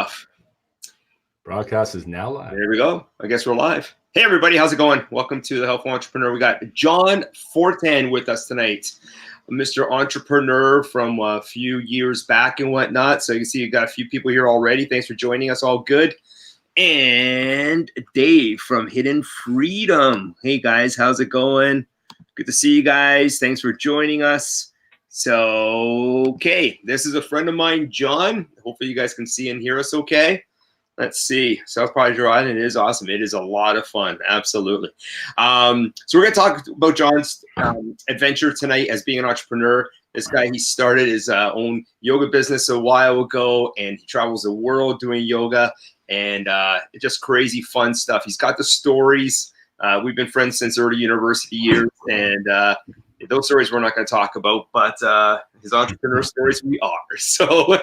Off. Broadcast is now live. There we go. I guess we're live. Hey, everybody. How's it going? Welcome to The Helpful Entrepreneur. We got John Fortin with us tonight, Mr. Entrepreneur from a few years back and whatnot. So you can see you got a few people here already. Thanks for joining us. All good. And Dave from Hidden Freedom. Hey, guys. How's it going? Good to see you guys. Thanks for joining us. So, okay. This is a friend of mine, John. Hopefully you guys can see and hear us okay. Let's see. South Padre Island is awesome. It is a lot of fun. Absolutely. So we're going to talk about John's adventure tonight as being an entrepreneur. This guy, he started his own yoga business a while ago, and he travels the world doing yoga, and just crazy fun stuff. He's got the stories. We've been friends since early university years, and those stories we're not going to talk about, but his entrepreneur stories we are. So,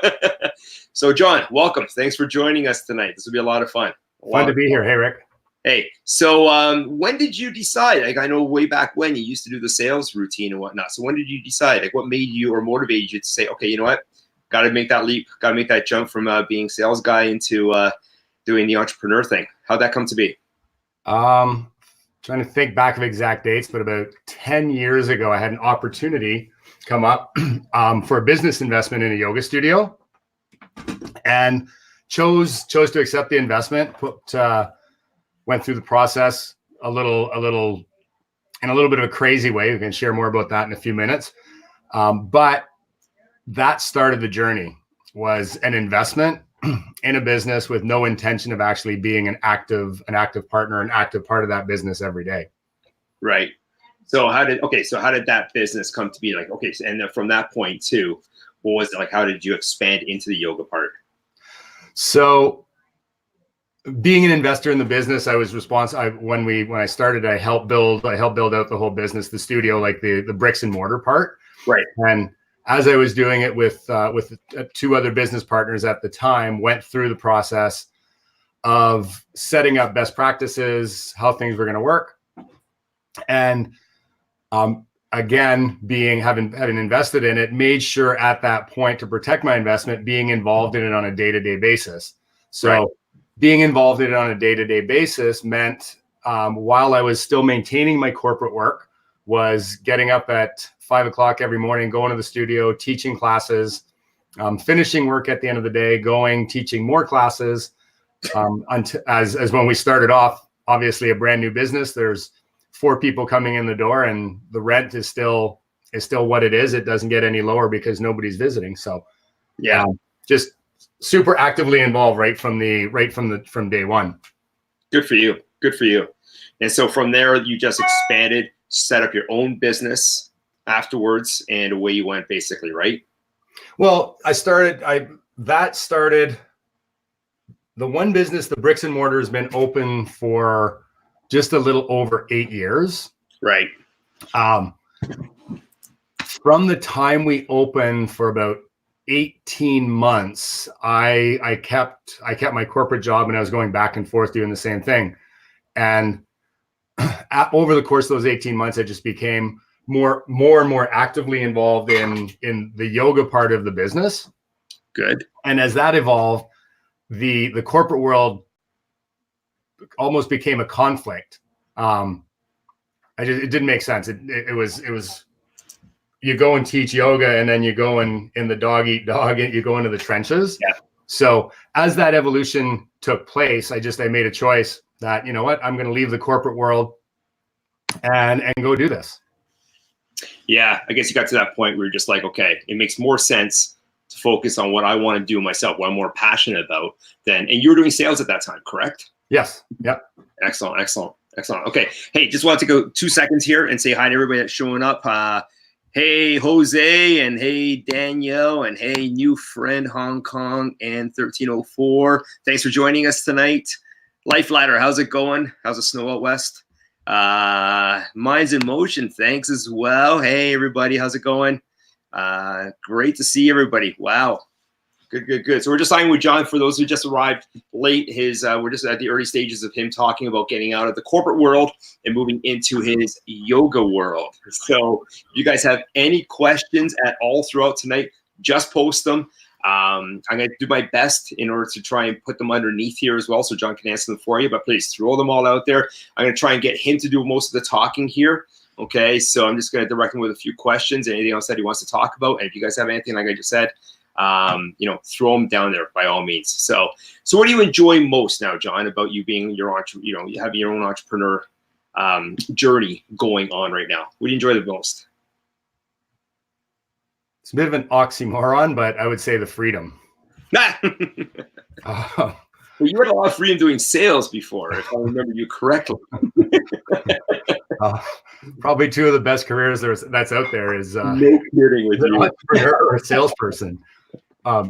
so John, welcome. Thanks for joining us tonight. This will be a lot of fun. Fun to be here. Hey, Rick. Hey, so when did you decide? Like, I know way back when you used to do the sales routine and whatnot. So when did you decide? Like, what made you or motivated you to say, okay, you know what? Got to make that leap. Got to make that jump from being sales guy into doing the entrepreneur thing. How'd that come to be? Trying to think back of exact dates, but about 10 years ago, I had an opportunity come up for a business investment in a yoga studio, and chose to accept the investment. Went through the process in a little bit of a crazy way. We can share more about that in a few minutes. But that started the journey. Was an investment in a business with no intention of actually being an active partner, an active part of that business every day. Right. So how did that business come to be? Like, okay. So, and then from that point too, what was it like? How did you expand into the yoga part? So being an investor in the business, I was responsible. When I started, I helped build out the whole business, the studio, like the bricks and mortar part. Right. And as I was doing it with two other business partners at the time, went through the process of setting up best practices, how things were going to work, and again, having invested in it, made sure at that point to protect my investment, being involved in it on a day-to-day basis. So right. Being involved in it on a day-to-day basis meant while I was still maintaining my corporate work, was getting up at 5 o'clock every morning, going to the studio, teaching classes, finishing work at the end of the day, teaching more classes. As when we started off, obviously a brand new business, there's 4 people coming in the door, and the rent is still what it is. It doesn't get any lower because nobody's visiting. So yeah, just super actively involved from day one. Good for you. Good for you. And so from there, you just expanded, set up your own business afterwards, and away you went, basically, right? Well, that started the one business. The bricks and mortar has been open for just a little over 8 years. Right. From the time we opened for about 18 months, I kept my corporate job, and I was going back and forth doing the same thing. And over the course of those 18 months, I just became more and more actively involved in the yoga part of the business. Good. And as that evolved, the corporate world almost became a conflict. It didn't make sense. It was you go and teach yoga, and then you go in the dog eat dog, and you go into the trenches. Yeah. So as that evolution took place, I made a choice that, you know what, I'm going to leave the corporate world and go do this. Yeah, I guess you got to that point where you're just like, okay, it makes more sense to focus on what I want to do myself, what I'm more passionate about and you were doing sales at that time, correct? Yes. Yep. Excellent. Okay. Hey, just wanted to go 2 seconds here and say hi to everybody that's showing up. Hey, Jose, and hey, Danielle, and hey, new friend, Hong Kong, and 1304. Thanks for joining us tonight. Life Ladder, how's it going? How's the snow out west? Minds in Motion, thanks as well. Hey, everybody, how's it going? Great to see everybody. Wow. Good. So we're just talking with John. For those who just arrived late, we're just at the early stages of him talking about getting out of the corporate world and moving into his yoga world. So if you guys have any questions at all throughout tonight, just post them. I'm going to do my best in order to try and put them underneath here as well, so John can answer them for you. But please throw them all out there. I'm going to try and get him to do most of the talking here. Okay, so I'm just going to direct him with a few questions. Anything else that he wants to talk about, and if you guys have anything, like I just said, throw them down there by all means. So what do you enjoy most now, John, about you being you having your own entrepreneur journey going on right now? What do you enjoy the most? It's a bit of an oxymoron, but I would say the freedom. Well, you had a lot of freedom doing sales before, if I remember you correctly. Probably two of the best careers that's out there is no kidding with you, entrepreneur or a salesperson.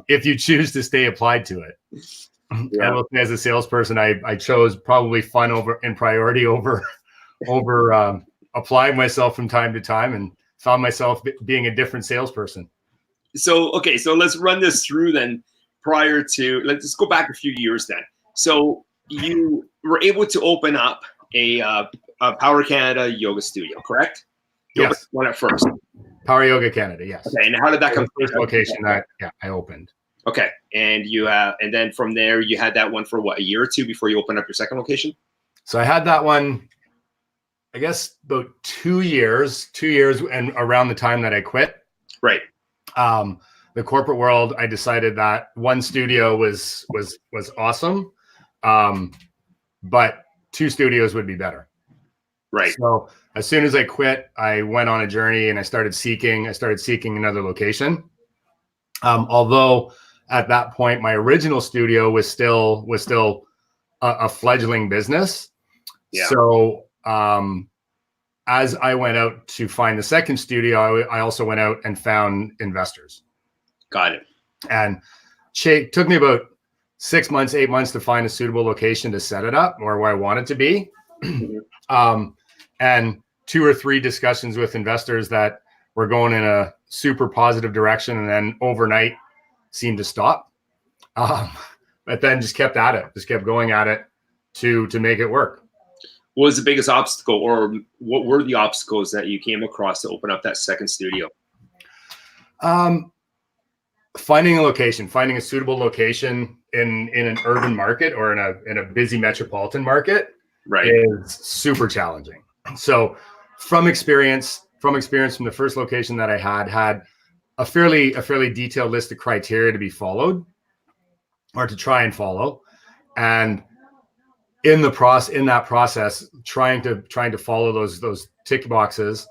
If you choose to stay applied to it. Yeah. And as a salesperson, I chose probably fun in priority over applying myself from time to time, and found myself being a different salesperson. So let's run this through then. Let's go back a few years then. So you were able to open up a Power Canada yoga studio, correct? Yes. One at first. Power Yoga Canada, yes. Okay, and how did that come? The first location that I opened. Okay, and then from there you had that one for what, a year or two before you opened up your second location? So I had that one, I guess about 2 years, and around the time that I quit. Right. The corporate world, I decided that one studio was awesome, but 2 studios would be better. Right. So as soon as I quit, I went on a journey and I started seeking another location. Although at that point, my original studio was still a fledgling business. Yeah. So as I went out to find the second studio, I also went out and found investors. Got it. And it took me about 6 months, 8 months to find a suitable location to set it up, or where I want it to be. And 2 or 3 discussions with investors that were going in a super positive direction, and then overnight seemed to stop. But then just kept going at it to make it work. What was the biggest obstacle, or what were the obstacles that you came across to open up that second studio? Finding a suitable location in an urban market or in a busy metropolitan market, right, is super challenging. So from experience from the first location that I had a fairly detailed list of criteria to be followed, or to try and follow. And in that process, trying to follow those tick boxes,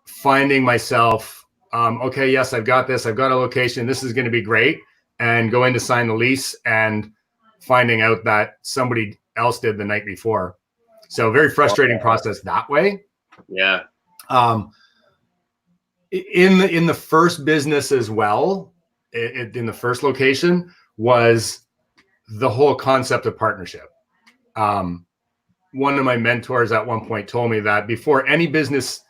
finding myself, okay, yes, I've got this. I've got a location. This is going to be great. And going to sign the lease and finding out that somebody else did the night before. So very frustrating process that way. Yeah. In the first business as well, in the first location, was the whole concept of partnership. One of my mentors at one point told me that before any business,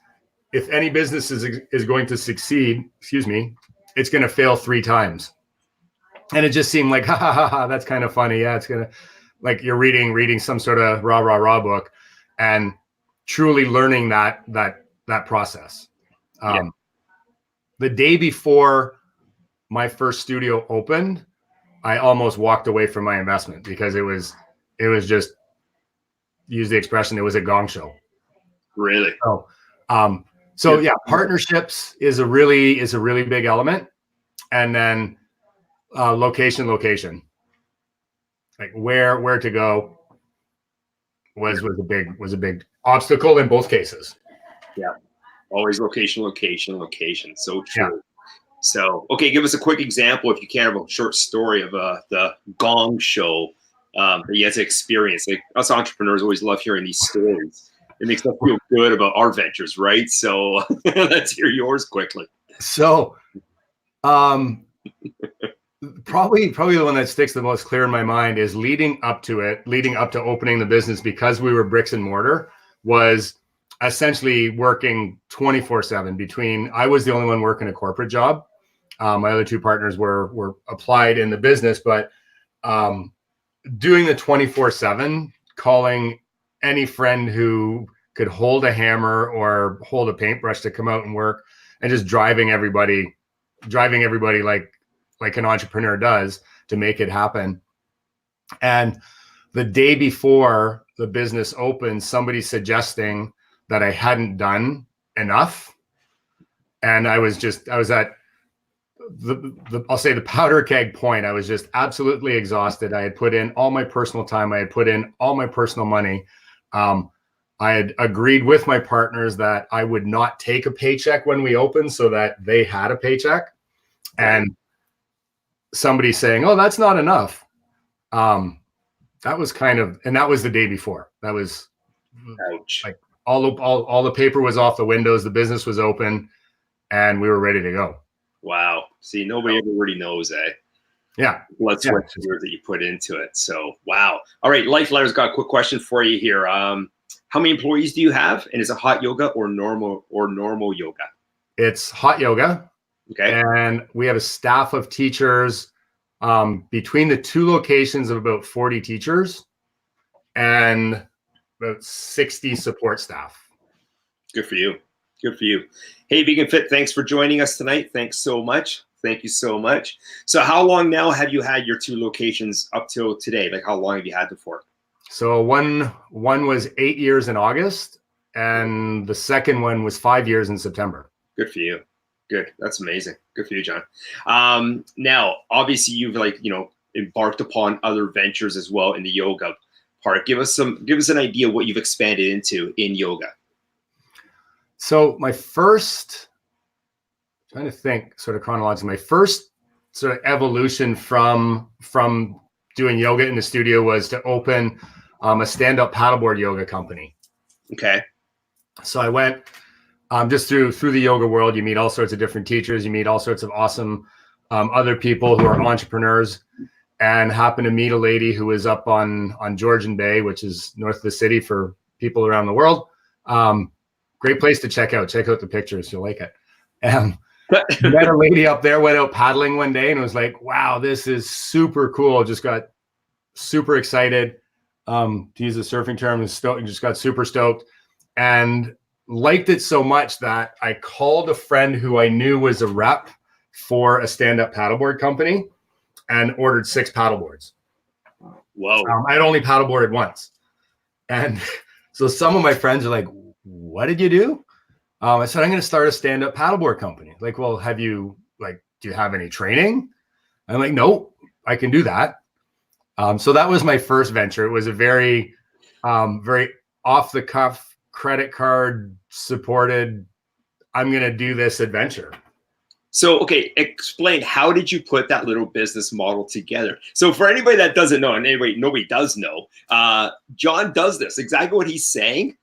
if any business is going to succeed, it's going to fail 3 times. And it just seemed like, that's kind of funny. Yeah, it's going to, like, you're reading some sort of rah book, and truly learning that process. The day before my first studio opened, I almost walked away from my investment because it was just, use the expression, it was a gong show. Really? So yeah, partnerships is a really big element. And then location, like where to go was a big obstacle in both cases. Yeah. Always location. So true. Yeah. So, okay, give us a quick example, if you can, of a short story of the gong show that you had to experience. Like, us entrepreneurs always love hearing these stories. It makes us feel good about our ventures, right? So let's hear yours quickly. So, probably the one that sticks the most clear in my mind is leading up to opening the business, because we were bricks and mortar, was essentially working 24/7 I was the only one working a corporate job. My other 2 partners were applied in the business, but doing the 24/7, calling any friend who could hold a hammer or hold a paintbrush to come out and work, and just driving everybody like an entrepreneur does to make it happen. And the day before the business opened, somebody suggesting that I hadn't done enough. And I was at I'll say the powder keg point. I was just absolutely exhausted. I had put in all my personal time. I had put in all my personal money. I had agreed with my partners that I would not take a paycheck when we opened so that they had a paycheck. And somebody saying, "Oh, that's not enough." That was and that was the day before. That was Ouch. like all the paper was off the windows. The business was open and we were ready to go. Wow. See, nobody ever really knows, eh? Yeah. Let's that you put into it. So, wow. All right. Life Letter's got a quick question for you here. How many employees do you have? And is it hot yoga or normal yoga? It's hot yoga. Okay. And we have a staff of teachers between the two locations of about 40 teachers and about 60 support staff. Good for you. Good for you. Hey, Vegan Fit, thanks for joining us tonight. Thanks so much. Thank you so much. So how long now have you had your two locations up till today? Like how long have you had them for? So one was 8 years in August and the second one was 5 years in September. Good for you. Good. That's amazing. Good for you, John. Now, obviously you've embarked upon other ventures as well in the yoga part. Give us an idea what you've expanded into in yoga. So my first, trying to think sort of chronologically, my first sort of evolution from doing yoga in the studio was to open a stand-up paddleboard yoga company. Okay. So I went just through the yoga world. You meet all sorts of different teachers. You meet all sorts of awesome other people who are entrepreneurs, and happened to meet a lady who was up on Georgian Bay, which is north of the city for people around the world. Great place to check out. Check out the pictures. You'll like it. Met a lady up there, went out paddling one day and was like, wow, this is super cool. Just got super excited. To use a surfing term, just got super stoked and liked it so much that I called a friend who I knew was a rep for a stand-up paddleboard company and ordered 6 paddleboards. Whoa. I'd only paddleboarded once. And so some of my friends are like, what did you do? I said, I'm going to start a stand-up paddleboard company. Like, well, do you have any training? I'm like, no, I can do that. So that was my first venture. It was a very, very off the cuff, credit card supported, I'm going to do this adventure. So, okay, explain, how did you put that little business model together? So for anybody that doesn't know, and anybody, nobody does know, John does this, exactly what he's saying.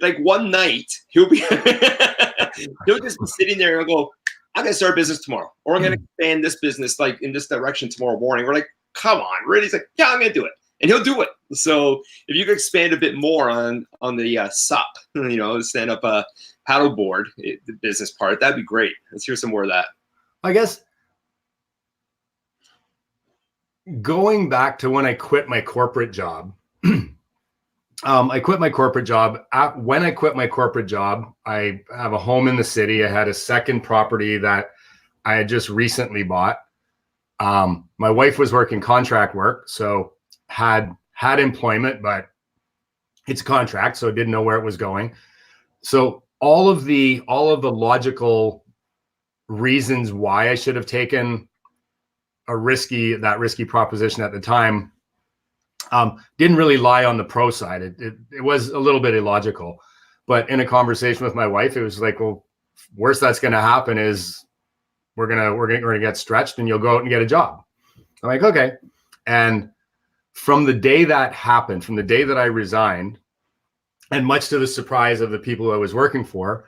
Like one night, he'll just be sitting there and go, I'm going to start a business tomorrow, or I'm going to expand this business like in this direction tomorrow morning. We're like, come on, really? He's like, yeah, I'm going to do it. And he'll do it. So if you could expand a bit more on the SUP, stand up paddleboard, the business part, that'd be great. Let's hear some more of that. I guess going back to when I quit my corporate job, I quit my corporate job. When I quit my corporate job, I have a home in the city. I had a second property that I had just recently bought. My wife was working contract work, so had employment, but it's contract, so I didn't know where it was going. So all of the logical reasons why I should have taken that risky proposition at the time didn't really lie on the pro side. It was a little bit illogical, but in a conversation with my wife, it was like, well, worst that's going to happen is we're gonna get stretched and you'll go out and get a job. I'm like, okay. And from the day that happened, from the day that I resigned, and much to the surprise of the people who I was working for,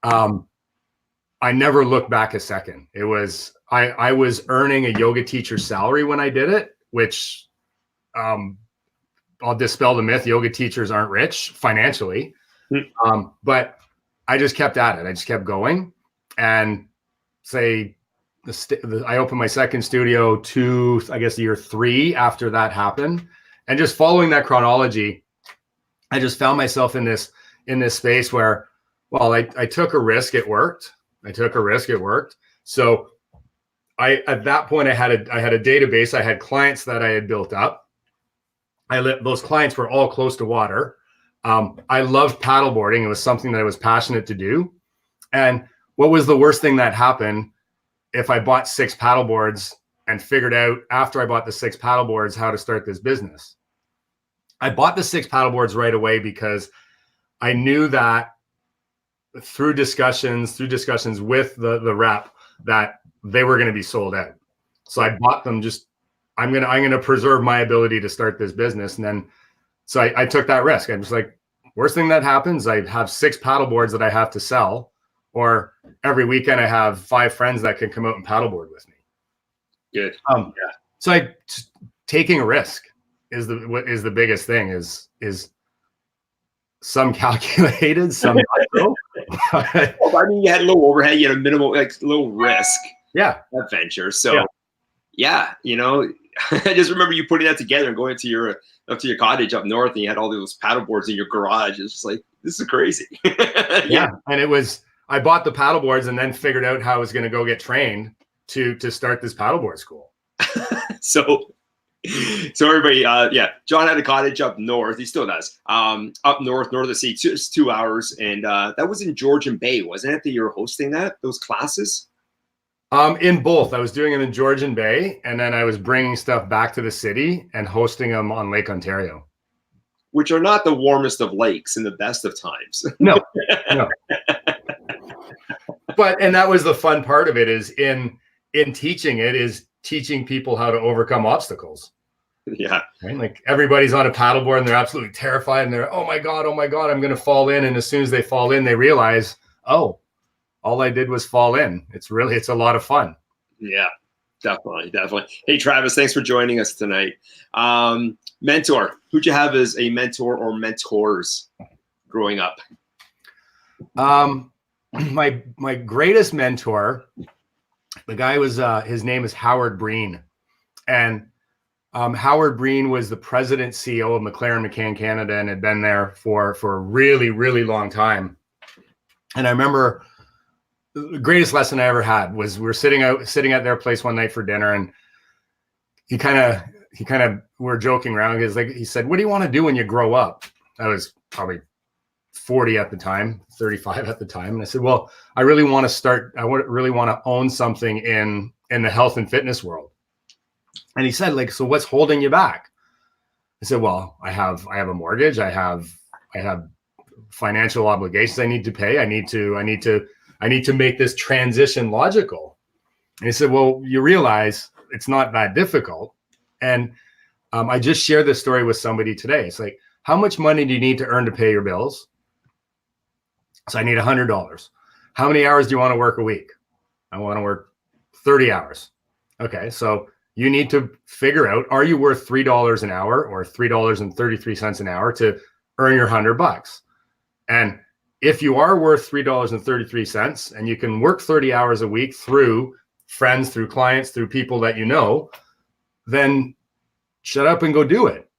I never looked back a second. It was, I was earning a yoga teacher salary when I did it, which I'll dispel the myth. Yoga teachers aren't rich financially. But I just kept at it. I just kept going. And I opened my second studio year 3 after that happened. And just following that chronology, I just found myself in this space where, well, I took a risk. It worked. So at that point I had a database. I had clients that I had built up. Those clients were all close to water. I loved paddleboarding. It was something that I was passionate to do. And what was the worst thing that happened if I bought 6 paddleboards and figured out after I bought the 6 paddleboards how to start this business? I bought the 6 paddleboards right away because I knew that through discussions with the rep that they were going to be sold out. So I bought them I'm going to preserve my ability to start this business. And then, so I took that risk. I'm just like, worst thing that happens, I have 6 paddleboards that I have to sell, or every weekend I have 5 friends that can come out and paddleboard with me. Good. So taking a risk is the biggest thing is some calculated, some not so. Well, I mean, you had a little overhead, you had a minimal, little risk. Yeah. Adventure. So yeah, I just remember you putting that together and going up to your cottage up north, and you had all those paddle boards in your garage. It's just like, this is crazy. Yeah. And I bought the paddle boards and then figured out how I was going to go get trained to start this paddleboard school. So everybody, John had a cottage up north. He still does. Up north of the sea, 2 hours. And that was in Georgian Bay, wasn't it, that you were hosting those classes? In both. I was doing them in Georgian Bay, and then I was bringing stuff back to the city and hosting them on Lake Ontario. Which are not the warmest of lakes in the best of times. No. And that was the fun part of it, is in teaching it, is teaching people how to overcome obstacles. Yeah. Right? Like, everybody's on a paddleboard and they're absolutely terrified and they're, oh my God, I'm going to fall in. And as soon as they fall in, they realize, oh, all I did was fall in. It's a lot of fun. Yeah, definitely. Hey, Travis, thanks for joining us tonight. Mentor, who'd you have as a mentor or mentors growing up? My greatest mentor, the guy was, his name is Howard Breen. And Howard Breen was the president CEO of McLaren McCann Canada and had been there for a really, really long time. And I remember the greatest lesson I ever had was we were sitting at their place one night for dinner, and he kind of we're joking around. He said, "What do you want to do when you grow up?" I was probably 40 at the time, 35 at the time, and I said, "Well, I really want to own something in the health and fitness world." And he said, "So what's holding you back?" I said, "Well, I have a mortgage. I have financial obligations I need to pay. I need to make this transition logical." And he said, "Well, you realize it's not that difficult." And I just shared this story with somebody today. It's like, how much money do you need to earn to pay your bills? So I need $100. How many hours do you want to work a week? I want to work 30 hours. Okay, so you need to figure out, are you worth $3 an hour or $3.33 an hour to earn your $100? And if you are worth $3.33 and you can work 30 hours a week through friends, through clients, through people that you know, then shut up and go do it.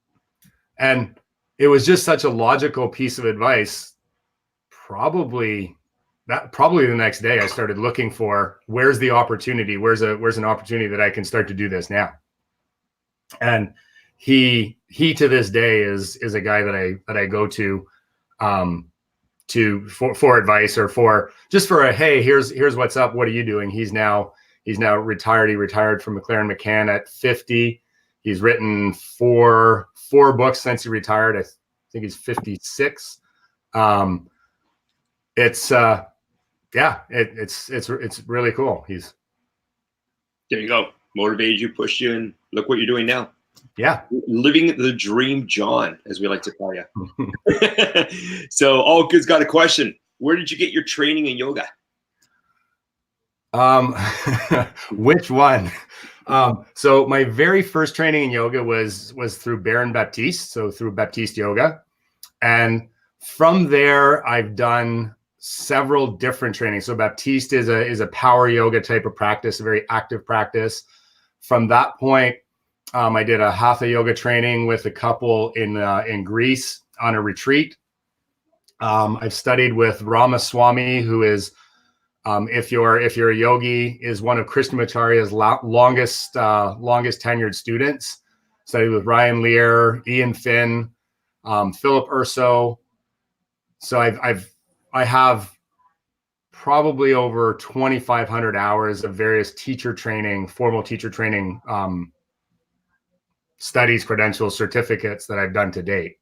And it was just such a logical piece of advice. Probably the next day I started looking for, where's the opportunity? Where's an opportunity that I can start to do this now? And he to this day is a guy that I go to for advice, or for a, hey, here's what's up. What are you doing? He's now retired. He retired from McLaren McCann at 50. He's written four books since he retired. I think he's 56. It's really cool. There you go. Motivated you, pushed you, and look what you're doing now. Yeah. Living the dream, John, as we like to call you. So all good's got a question. Where did you get your training in yoga? Which one? So my very first training in yoga was through Baron Baptiste, so through Baptiste Yoga. And from there, I've done several different trainings. So Baptiste is a power yoga type of practice, a very active practice. From that point, I did a hatha yoga training with a couple in Greece on a retreat. I've studied with Ramaswamy, who is If you're a yogi, is one of Krishnamacharya's longest tenured students. Studied with Ryan Lear, Ian Finn, Philip Urso. So I have probably over 2,500 hours of various teacher training, formal teacher training, studies, credentials, certificates that I've done to date.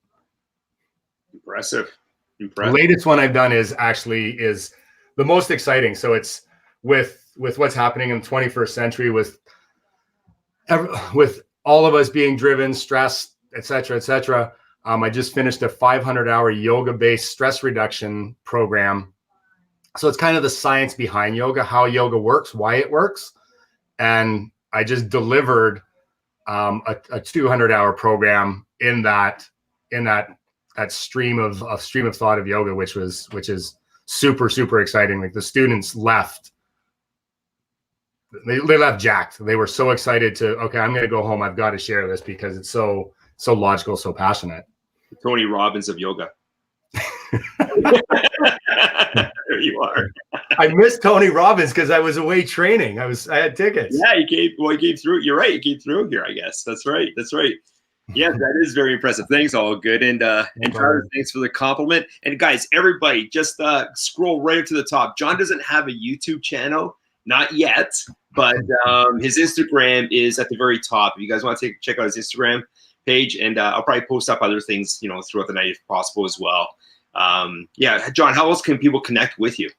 Impressive. The latest one I've done is the most exciting. So it's with what's happening in the 21st century, with all of us being driven, stressed, et cetera. I just finished a 500-hour yoga-based stress reduction program. So it's kind of the science behind yoga, how yoga works, why it works. And I just delivered a 200-hour program in that stream of thought of yoga, which is super exciting. Like the students left, they left jacked. They were so excited to, okay, I'm going to go home. I've got to share this because it's so logical, so passionate. Tony Robbins of yoga. There you are. I missed Tony Robbins because I was away training. I had tickets. Yeah, he came through. You're right. He came through here, I guess. That's right. Yeah, that is very impressive. Thanks, all good. And Tyler, thanks for the compliment. And guys, everybody, just scroll right up to the top. John doesn't have a YouTube channel, not yet, but his Instagram is at the very top. If you guys want to check out his Instagram page, and I'll probably post up other things, throughout the night if possible as well. Yeah, John, how else can people connect with you?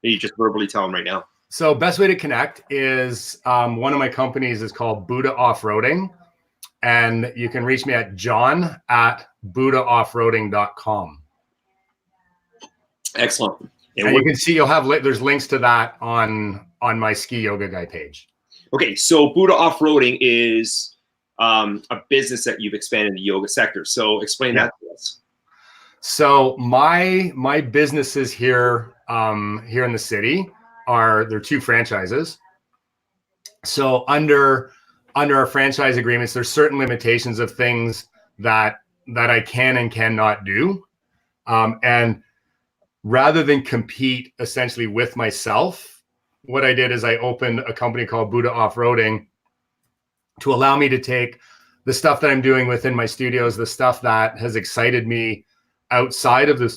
You just verbally tell them right now. So best way to connect is one of my companies is called Buddha Off-Roading. And you can reach me at john@buddhaoffroading.com. Excellent. And you can see there's links to that on my Ski Yoga Guy page. Okay, so Buddha Off-Roading is a business that you've expanded in the yoga sector. So explain that to us. So my businesses here in the city they're two franchises. So under our franchise agreements, there's certain limitations of things that I can and cannot do. And rather than compete essentially with myself, what I did is I opened a company called Buddha Off-Roading to allow me to take the stuff that I'm doing within my studios, the stuff that has excited me outside of the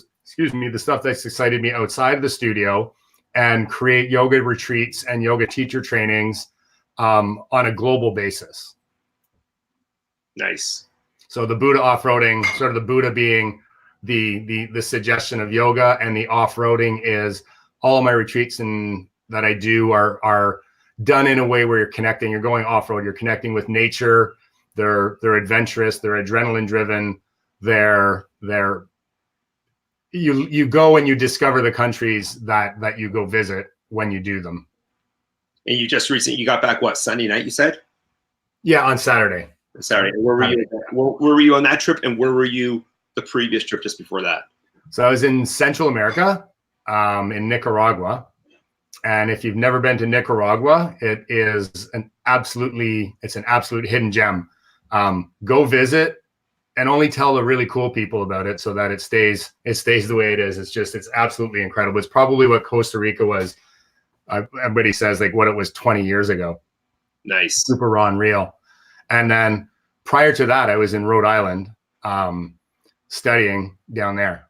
stuff that's excited me outside of the studio, and create yoga retreats and yoga teacher trainings on a global basis. Nice. So the Buddha Off-Roading, sort of the Buddha being the suggestion of yoga, and the off-roading is all of my retreats that I do are done in a way where you're connecting. You're going off-road. You're connecting with nature. They're adventurous. They're adrenaline driven. You go and you discover the countries that you go visit when you do them. And you just recently got back, what, Sunday night, you said? Yeah, on Saturday. Where were you? Where were you on that trip, and where were you the previous trip just before that? So I was in Central America, in Nicaragua. And if you've never been to Nicaragua, it's an absolute hidden gem. Go visit and only tell the really cool people about it so that it stays the way it is. It's absolutely incredible. It's probably what Costa Rica was. Everybody says like what it was 20 years ago. Nice. Super raw and real. And then prior to that, I was in Rhode Island, studying down there.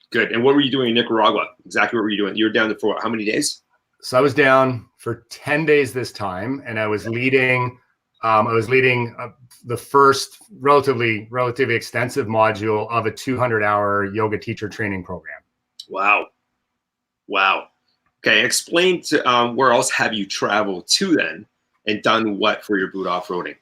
Good. And what were you doing in Nicaragua? Exactly what were you doing? You were down there for how many days? So I was down for 10 days this time, and I was leading the first relatively extensive module of a 200-hour yoga teacher training program. Wow. Okay, explain to where else have you traveled to then, and done what for your Buddha Off-Roading?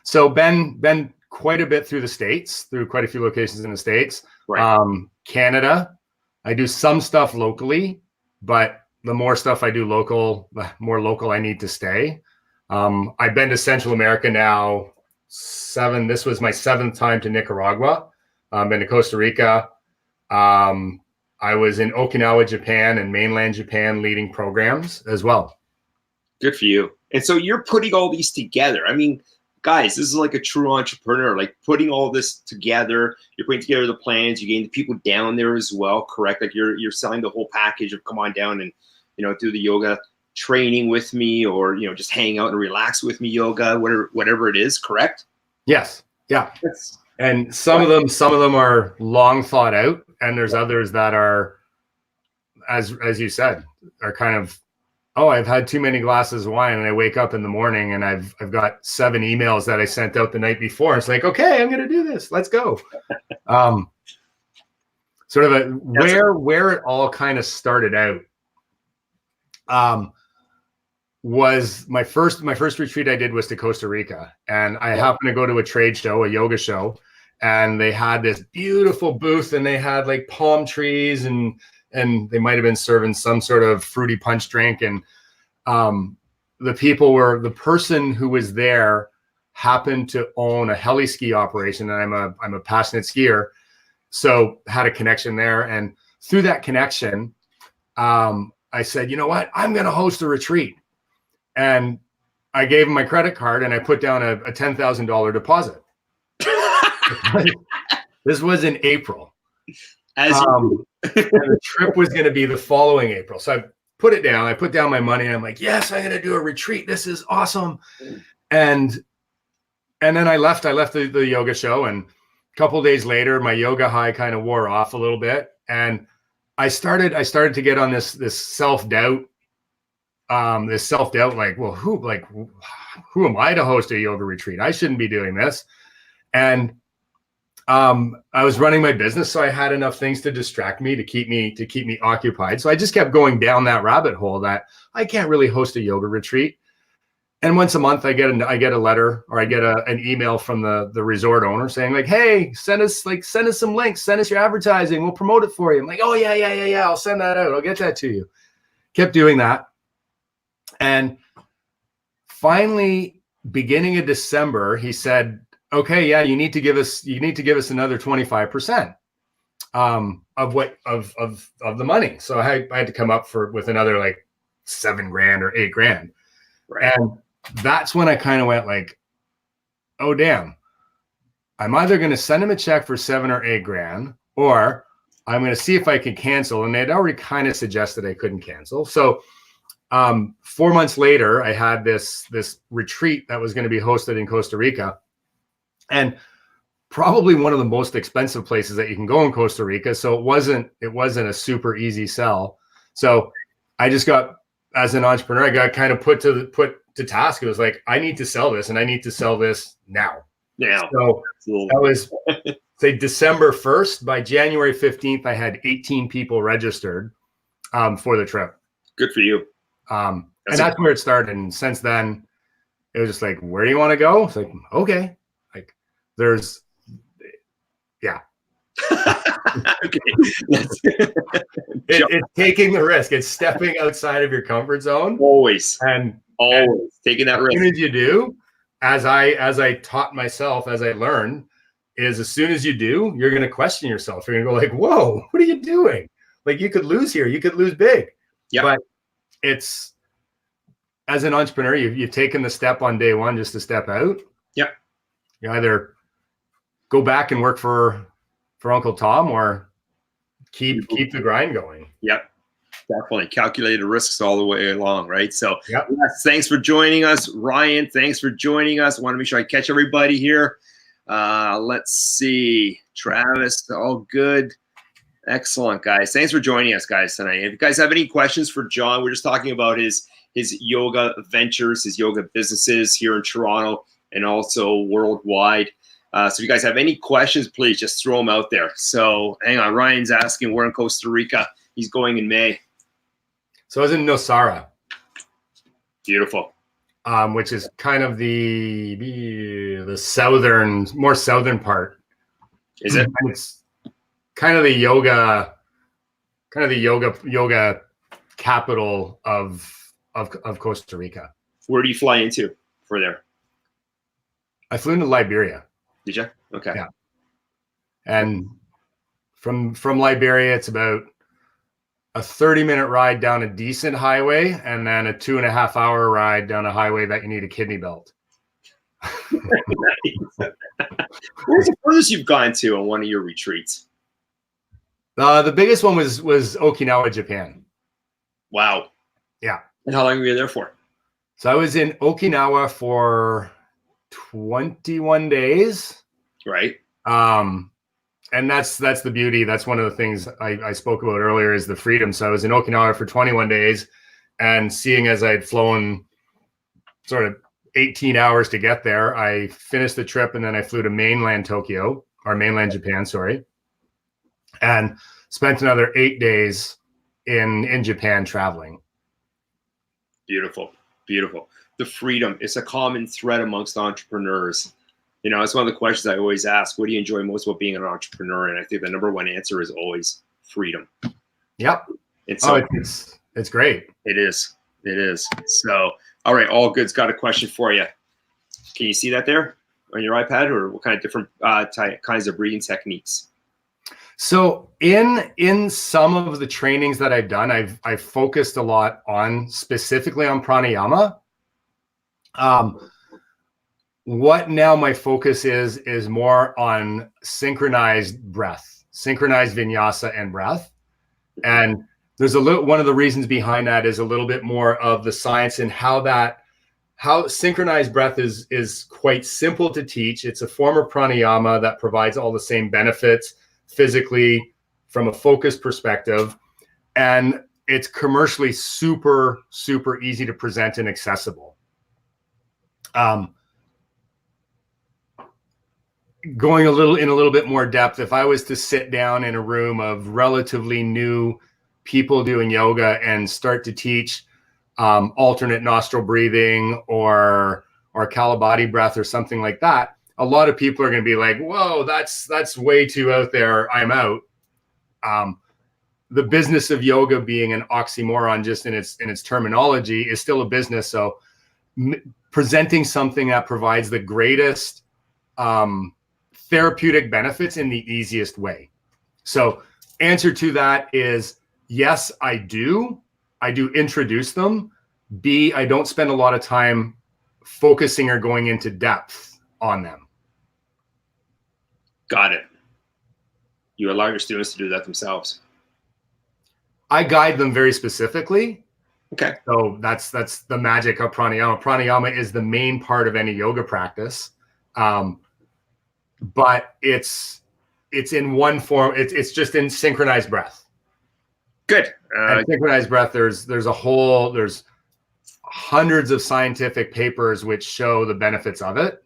So been quite a bit through the States, through quite a few locations in the States. Right. Canada, I do some stuff locally, but the more stuff I do local, the more local I need to stay. I've been to Central America now, this was my 7th time to Nicaragua. Been to Costa Rica. I was in Okinawa, Japan, and mainland Japan leading programs as well. Good for you. And so you're putting all these together. I mean, guys, this is like a true entrepreneur, like putting all this together. You're putting together the plans. You're getting the people down there as well, correct? Like you're selling the whole package of come on down and do the yoga training with me, or just hang out and relax with me, yoga, whatever it is. Correct? Yes. Yeah. Yes. And some of them are long thought out, and there's others that are, as you said, are kind of, oh, I've had too many glasses of wine, and I wake up in the morning and I've got 7 emails that I sent out the night before. It's like, okay, I'm going to do this. Let's go. Sort of where it all kind of started out. Was my first retreat I did was to Costa Rica, and I happened to go to a trade show, a yoga show, and they had this beautiful booth, and they had like palm trees, and they might have been serving some sort of fruity punch drink, and the person who was there happened to own a heli ski operation, and I'm a passionate skier, so had a connection there, and through that connection, I said, you know what, I'm going to host a retreat. And I gave him my credit card, and I put down a $10,000 deposit. This was in April. And the trip was going to be the following April. So I put it down. I put down my money, and I'm like, yes, I'm going to do a retreat. This is awesome. And then I left the yoga show, and a couple of days later, my yoga high kind of wore off a little bit. And I started to get on this self-doubt. Like, well, who am I to host a yoga retreat? I shouldn't be doing this. And I was running my business, so I had enough things to distract me, to keep me occupied. So I just kept going down that rabbit hole that I can't really host a yoga retreat. And once a month, I get a letter, or I get an email from the resort owner saying like, hey, send us some links, send us your advertising, we'll promote it for you. I'm like, oh yeah, I'll send that out, I'll get that to you. Kept doing that. And finally, beginning of December, he said, okay, yeah, you need to give us another 25% of the money. So I had to come up with another like $7,000 or $8,000. Right. And that's when I kind of went like, oh damn, I'm either going to send him a check for $7,000 or $8,000, or I'm going to see if I can cancel. And they'd already kind of suggested I couldn't cancel. So 4 months later, I had this retreat that was going to be hosted in Costa Rica, and probably one of the most expensive places that you can go in Costa Rica. So it wasn't a super easy sell. So I just got, as an entrepreneur, I got kind of put to task. It was like, I need to sell this, and I need to sell this now. Yeah. So that was say December 1st. By January 15th, I had 18 people registered for the trip. Good for you. And that's where it started. And since then, it was just like, where do you want to go? It's like, okay. Like yeah. Okay. It's taking the risk. It's stepping outside of your comfort zone. Always taking that risk. As soon as you do, as I taught myself, as I learned, is as soon as you do, you're going to question yourself. You're going to go like, whoa, what are you doing? Like, you could lose here. You could lose big. Yeah. But it's, as an entrepreneur, you've taken the step on day one just to step out. Yep. You either go back and work for Uncle Tom, or keep the grind going. Yep. Definitely calculated risks all the way along, right? So yep. Yes, thanks for joining us, Ryan. Thanks for joining us. I want to make sure I catch everybody here. Let's see. Travis, all good. Excellent, guys. Thanks for joining us, guys, tonight. If you guys have any questions for John, we're just talking about his yoga ventures, his yoga businesses here in Toronto and also worldwide. So if you guys have any questions, please just throw them out there. So hang on. Ryan's asking, we're in Costa Rica. He's going in May. So I was in Nosara. Beautiful. Which is kind of the more southern part. Is it? And it's kind of the yoga capital of Costa Rica. Where do you fly into for there? I flew into Liberia. Did you? Okay. Yeah. And from Liberia, it's about a 30-minute ride down a decent highway, and then a 2.5-hour ride down a highway that you need a kidney belt. Where's the furthest you've gone to on one of your retreats? The biggest one was Okinawa, Japan. Wow. Yeah. And how long were you there for? So I was in Okinawa for 21 days. Right. And that's the beauty. That's one of the things I spoke about earlier is the freedom. So I was in Okinawa for 21 days, and seeing as I'd flown sort of 18 hours to get there, I finished the trip and then I flew to mainland Tokyo, or mainland Japan, sorry, and spent another 8 days in Japan traveling. Beautiful. Beautiful. The freedom. It's a common thread amongst entrepreneurs. You know, it's one of the questions I always ask. What do you enjoy most about being an entrepreneur? And I think the number one answer is always freedom. Yep. And so it's great. It is. It is. So, all right, all good's got a question for you. Can you see that there on your iPad, or what kind of different kinds of breathing techniques? So in some of the trainings that I've done, I've focused a lot on specifically on pranayama. What now my focus is more on synchronized breath, synchronized vinyasa and breath. And there's one of the reasons behind that is a little bit more of the science and how synchronized breath is quite simple to teach. It's a form of pranayama that provides all the same benefits physically from a focus perspective. And it's commercially super, super easy to present and accessible. Going in a little bit more depth, if I was to sit down in a room of relatively new people doing yoga and start to teach alternate nostril breathing or Kalabadi breath or something like that, a lot of people are going to be like, whoa, that's way too out there. I'm out. The business of yoga being an oxymoron just in its terminology is still a business. So presenting something that provides the greatest therapeutic benefits in the easiest way. So answer to that is yes, I do introduce them. B, I don't spend a lot of time focusing or going into depth on them. Got it. You allow your students to do that themselves. I guide them very specifically. Okay. So that's the magic of pranayama. Pranayama is the main part of any yoga practice. But it's in one form. It's just in synchronized breath. Good. And synchronized breath. There's hundreds of scientific papers which show the benefits of it.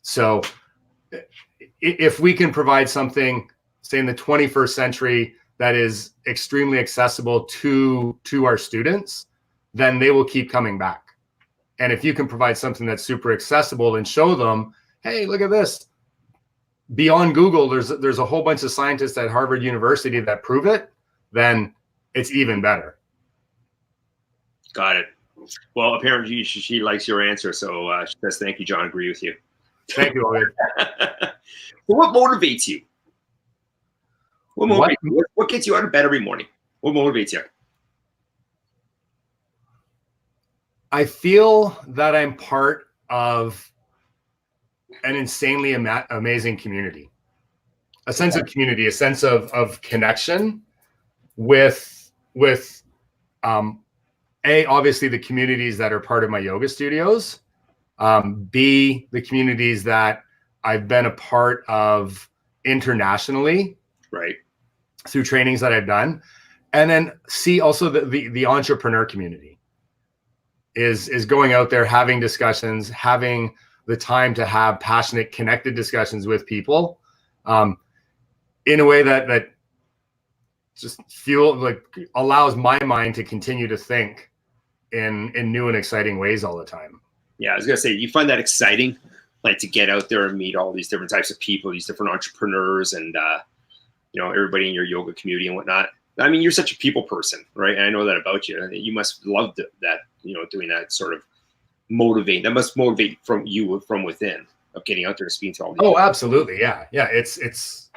So if we can provide something, say in the 21st century, that is extremely accessible to our students, then they will keep coming back. And if you can provide something that's super accessible and show them, hey, look at this. Beyond Google, there's a whole bunch of scientists at Harvard University that prove it, then it's even better. Got it. Well, apparently she likes your answer, so she says, thank you, John. Agree with you. Thank you, Ollie. Well, what motivates you? What gets you out of bed every morning? What motivates you? I feel that I'm part of an insanely amazing community, a sense of community, a sense of connection with obviously the communities that are part of my yoga studios, B, the communities that I've been a part of internationally, right, through trainings that I've done, and then C, also the entrepreneur community is going out there, having discussions, having the time to have passionate, connected discussions with people, in a way that just allows my mind to continue to think in new and exciting ways all the time. Yeah, I was gonna say, you find that exciting, like to get out there and meet all these different types of people, these different entrepreneurs, and everybody in your yoga community and whatnot. I mean, you're such a people person, right? And I know that about you. You must love that, doing that sort of motivate. That must motivate from within, of getting out there and speaking to all these people. Absolutely. Yeah. It's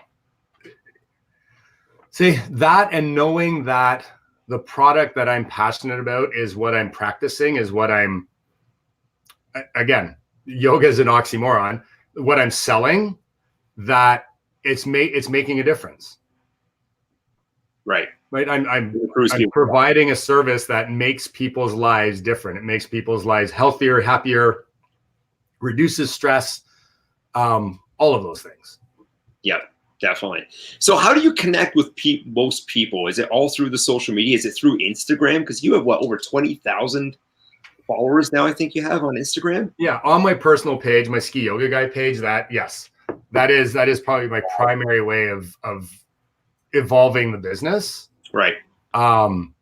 see that, and knowing that the product that I'm passionate about is what I'm practicing, is what I'm, again, yoga is an oxymoron, what I'm selling, that it's making a difference. Right. right? I'm people. providing a service that makes people's lives different. It makes people's lives healthier, happier, reduces stress, all of those things. Yeah, definitely. So how do you connect with most people? Is it all through the social media? Is it through Instagram? Because you have what, over 20,000 followers now, I think you have on Instagram? Yeah, on my personal page, my Ski Yoga Guy page, that is probably my primary way of evolving the business. Right. And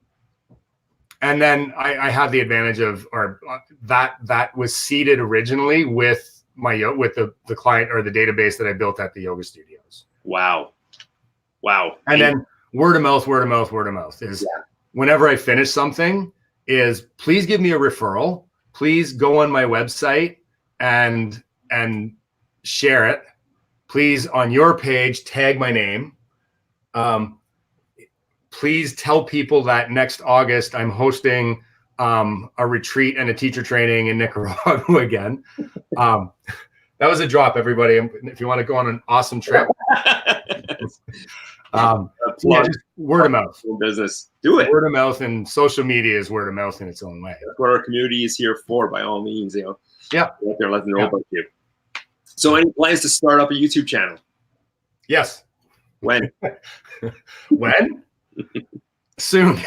then I have the advantage of, or that was seeded originally with the client or the database that I built at the yoga studios. Wow. And then word of mouth is whenever I finish something is please give me a referral. Please go on my website and share it. Please on your page, tag my name. Please tell people that next August I'm hosting a retreat and a teacher training in Nicaragua again. That was a drop, everybody. If you want to go on an awesome trip, just word of mouth. Business. Do it. Word of mouth, and social media is word of mouth in its own way. That's what our community is here for, by all means. Yeah. Go out there, let them know about you. So, any plans to start up a YouTube channel? Yes. When? When? Soon.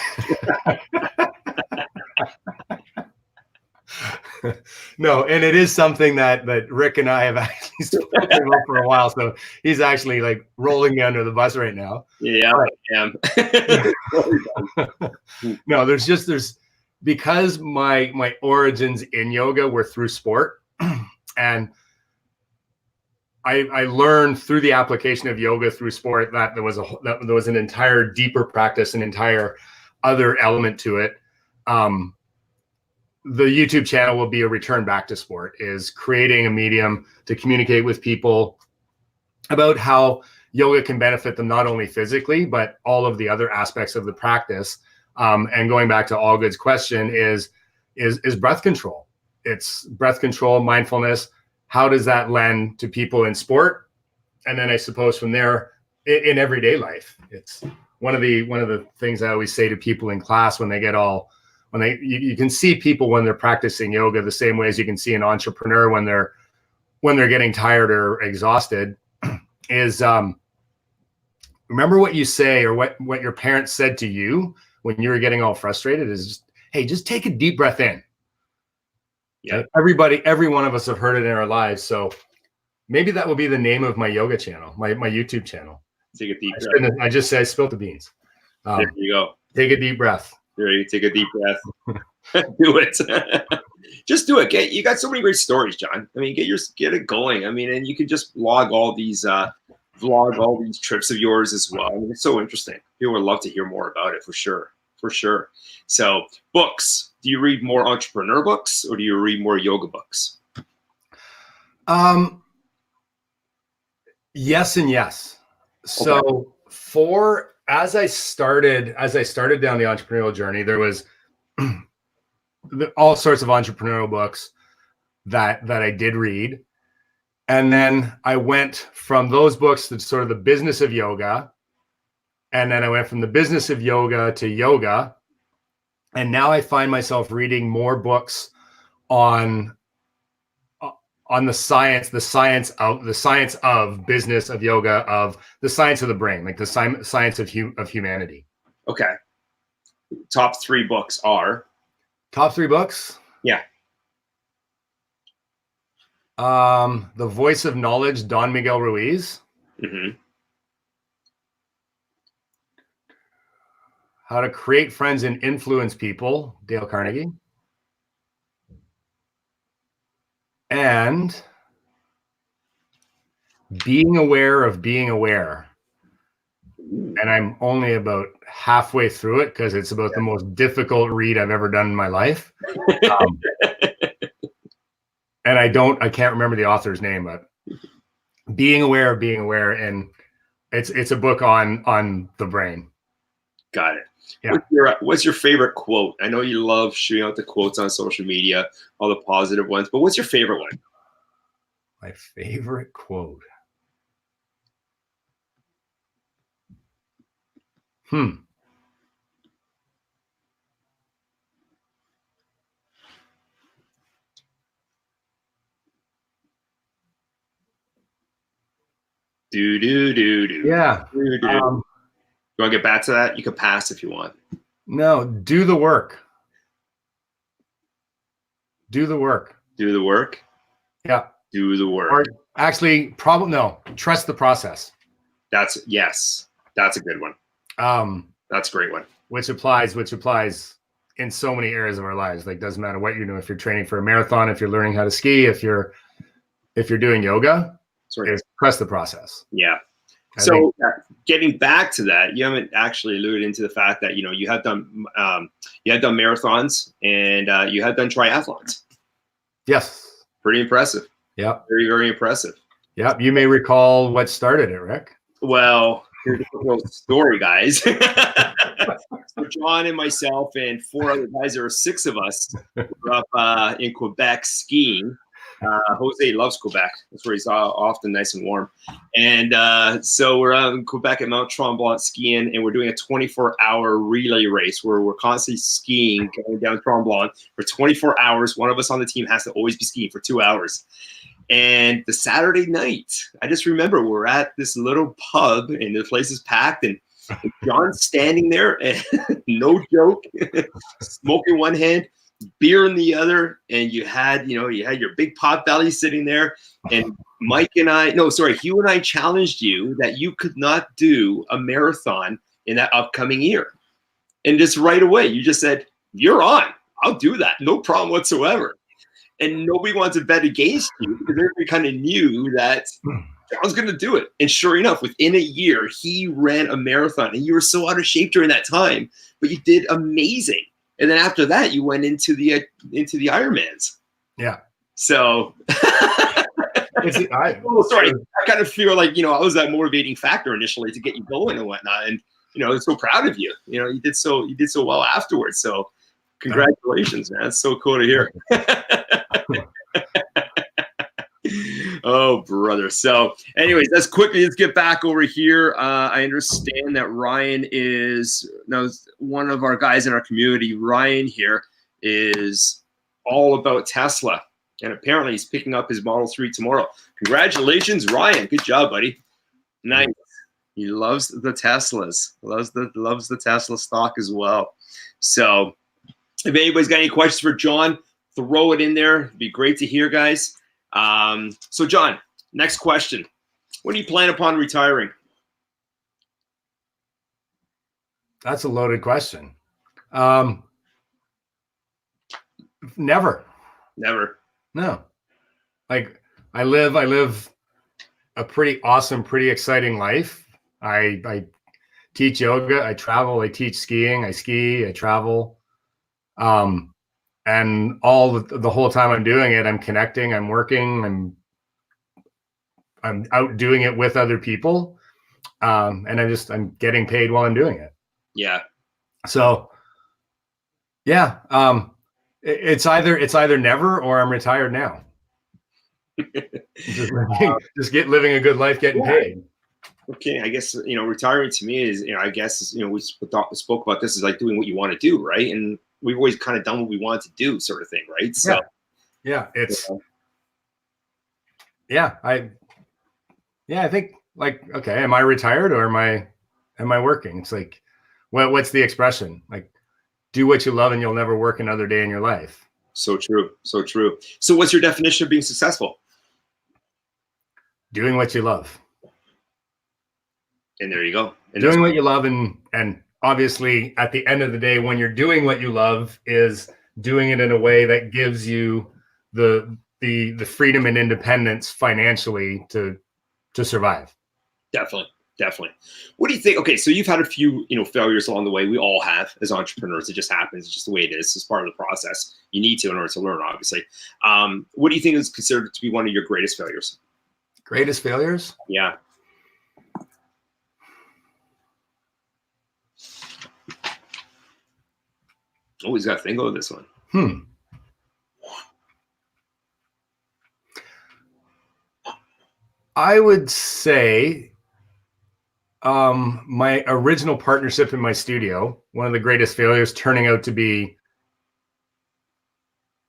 No, and it is something that Rick and I have actually spoken about for a while. So he's actually like rolling me under the bus right now. Yeah, I am. No, there's because my origins in yoga were through sport, and I learned through the application of yoga through sport that there was an entire deeper practice, an entire other element to it. The YouTube channel will be a return back to sport, is creating a medium to communicate with people about how yoga can benefit them, not only physically, but all of the other aspects of the practice. And going back to Allgood's question is breath control. It's breath control, mindfulness. How does that lend to people in sport? And then I suppose from there in everyday life, it's one of the things I always say to people in class when they get all, you can see people when they're practicing yoga the same way as you can see an entrepreneur when they're getting tired or exhausted, is remember what you say or what your parents said to you when you were getting all frustrated is just, hey, just take a deep breath in. Yeah. Every one of us have heard it in our lives. So maybe that will be the name of my yoga channel, my YouTube channel. Take a deep breath. I just said I spilled the beans. There you go. Take a deep breath. There you take a deep breath. Do it. Just do it. You got so many great stories, John. I mean, get it going. I mean, and you can just vlog all these trips of yours as well. I mean, it's so interesting. People would love to hear more about it for sure. So, books. Do you read more entrepreneur books or do you read more yoga books? Yes and yes. So as I started down the entrepreneurial journey, there was all sorts of entrepreneurial books that I did read. And then I went from those books to sort of the business of yoga. And then I went from the business of yoga to yoga. And now I find myself reading more books on the science of business of yoga, of the science of the brain, like the science of humanity. Okay. Top 3 books are? Top 3 books? Yeah. The Voice of Knowledge, Don Miguel Ruiz. Mm-hmm. How to Create Friends and Influence People, Dale Carnegie. And Being Aware of Being Aware. And I'm only about halfway through it because it's about the most difficult read I've ever done in my life. And I can't remember the author's name, but Being Aware of Being Aware. And it's a book on the brain. Got it. Yeah. What's your favorite quote? I know you love shooting out the quotes on social media, all the positive ones, but what's your favorite one? My favorite quote. Do. Yeah. You want to get back to that? You could pass if you want. No, do the work. Do the work. Do the work. Yeah. Do the work. Or actually, probably no. Trust the process. That's a good one. That's a great one. Which applies in so many areas of our lives. Like, doesn't matter what you're doing. If you're training for a marathon, if you're learning how to ski, if you're doing yoga, trust the process. Yeah. So getting back to that, you haven't actually alluded into the fact that you have done marathons and you have done triathlons. Yes. Pretty impressive. Yeah. Very, very impressive. Yeah. You may recall what started it, Rick. Well, here's a little story, guys. So John and myself and 4 other guys, there were 6 of us, were up in Quebec skiing. Jose loves Quebec. That's where he's often nice and warm. And so we're out in Quebec at Mount Tremblant skiing, and we're doing a 24-hour relay race where we're constantly skiing, going down Tremblant for 24 hours. One of us on the team has to always be skiing for 2 hours. And the Saturday night, I just remember we're at this little pub, and the place is packed, and John's standing there, and no joke, smoke in one hand, beer in the other, and you had your big pot belly sitting there, and Hugh and I challenged you that you could not do a marathon in that upcoming year. And just right away, you just said, "You're on. I'll do that. No problem whatsoever." And nobody wanted to bet against you because everybody kind of knew that John's going to do it. And sure enough, within a year, he ran a marathon. And you were so out of shape during that time, but you did amazing. And then after that, you went into the Ironmans. Yeah. So, I kind of feel like I was that motivating factor initially to get you going and whatnot. And I'm so proud of you. You did so well afterwards. So, congratulations, man! It's so cool to hear. Oh, brother. So, anyways, let's get back over here. I understand that Ryan is now one of our guys in our community. Ryan here is all about Tesla, and apparently he's picking up his Model 3 tomorrow. Congratulations, Ryan. Good job, buddy. Nice. He loves the Teslas. Loves the Tesla stock as well. So, if anybody's got any questions for John, throw it in there. It'd be great to hear, guys. So John, next question. When do you plan upon retiring? That's a loaded question. Never. No. Like I live a pretty awesome, pretty exciting life. I teach yoga, I travel, I teach skiing, I ski, I travel. And the whole time I'm doing it, I'm connecting, I'm working, I'm out doing it with other people. And I'm getting paid while I'm doing it. Yeah. So yeah, it's either never or I'm retired now. Living a good life, getting paid. Okay, I guess retirement to me is we spoke about this is like doing what you want to do, right? And we've always kind of done what we wanted to do, sort of thing, right? So I think like, okay, am I retired or am I working? It's like, what's the expression? Like, do what you love and you'll never work another day in your life. So true. So what's your definition of being successful? Doing what you love. And there you go. And doing what you love, and obviously at the end of the day, when you're doing what you love, is doing it in a way that gives you the freedom and independence financially to survive. Definitely. What do you think? Okay, so you've had a few failures along the way. We all have as entrepreneurs. It just happens. It's just the way it is. It's part of the process. You need to in order to learn, obviously. What do you think is considered to be one of your greatest failures? Greatest failures? Yeah. Oh, he's got to think of this one. I would say my original partnership in my studio, one of the greatest failures turning out to be,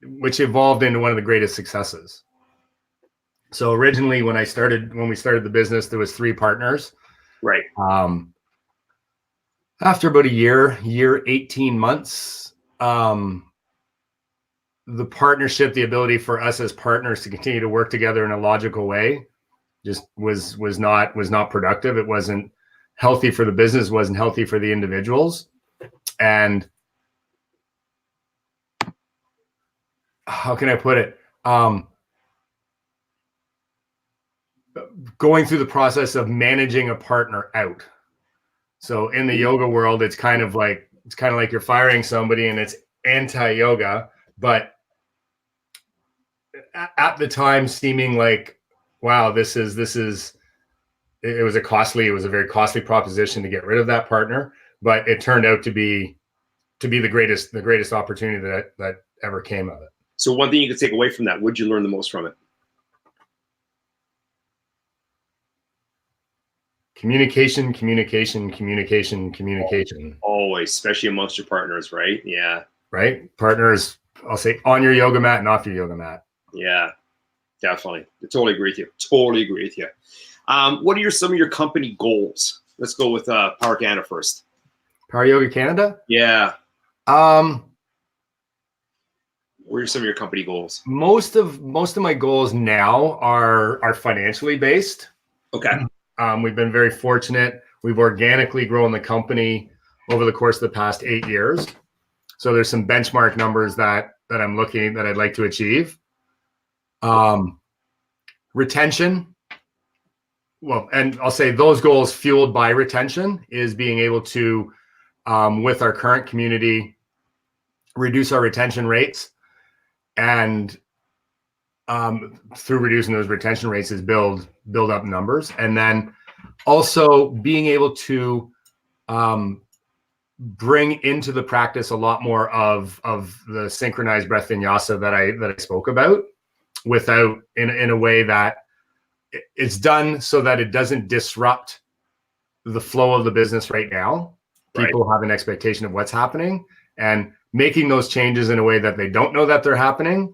which evolved into one of the greatest successes. So originally when we started the business, there was 3 partners. Right. After about a year, 18 months, the partnership, the ability for us as partners to continue to work together in a logical way just was not productive. It wasn't healthy for the business, wasn't healthy for the individuals. And how can I put it? Going through the process of managing a partner out. So in the yoga world, it's kind of like you're firing somebody and it's anti-yoga, but at the time seeming like, wow, it was a very costly proposition to get rid of that partner, but it turned out to be the greatest opportunity that ever came of it. So one thing you could take away from that, what'd you learn the most from it? Communication. Always, especially amongst your partners, right? Yeah. Right? Partners, I'll say, on your yoga mat and off your yoga mat. Yeah, definitely. I totally agree with you. What are some of your company goals? Let's go with Power Canada first. Power Yoga Canada? Yeah. What are some of your company goals? Most of my goals now are financially based. Okay. We've been very fortunate. We've organically grown the company over the course of the past 8 years. So there's some benchmark numbers that I'd like to achieve. Retention. Well, and I'll say those goals fueled by retention is being able to, with our current community, reduce our retention rates, and through reducing those retention rates is build up numbers, and then also being able to bring into the practice a lot more of the synchronized breath vinyasa that I spoke about, without in a way that it's done so that it doesn't disrupt the flow of the business right now. People have an expectation of what's happening, and making those changes in a way that they don't know that they're happening,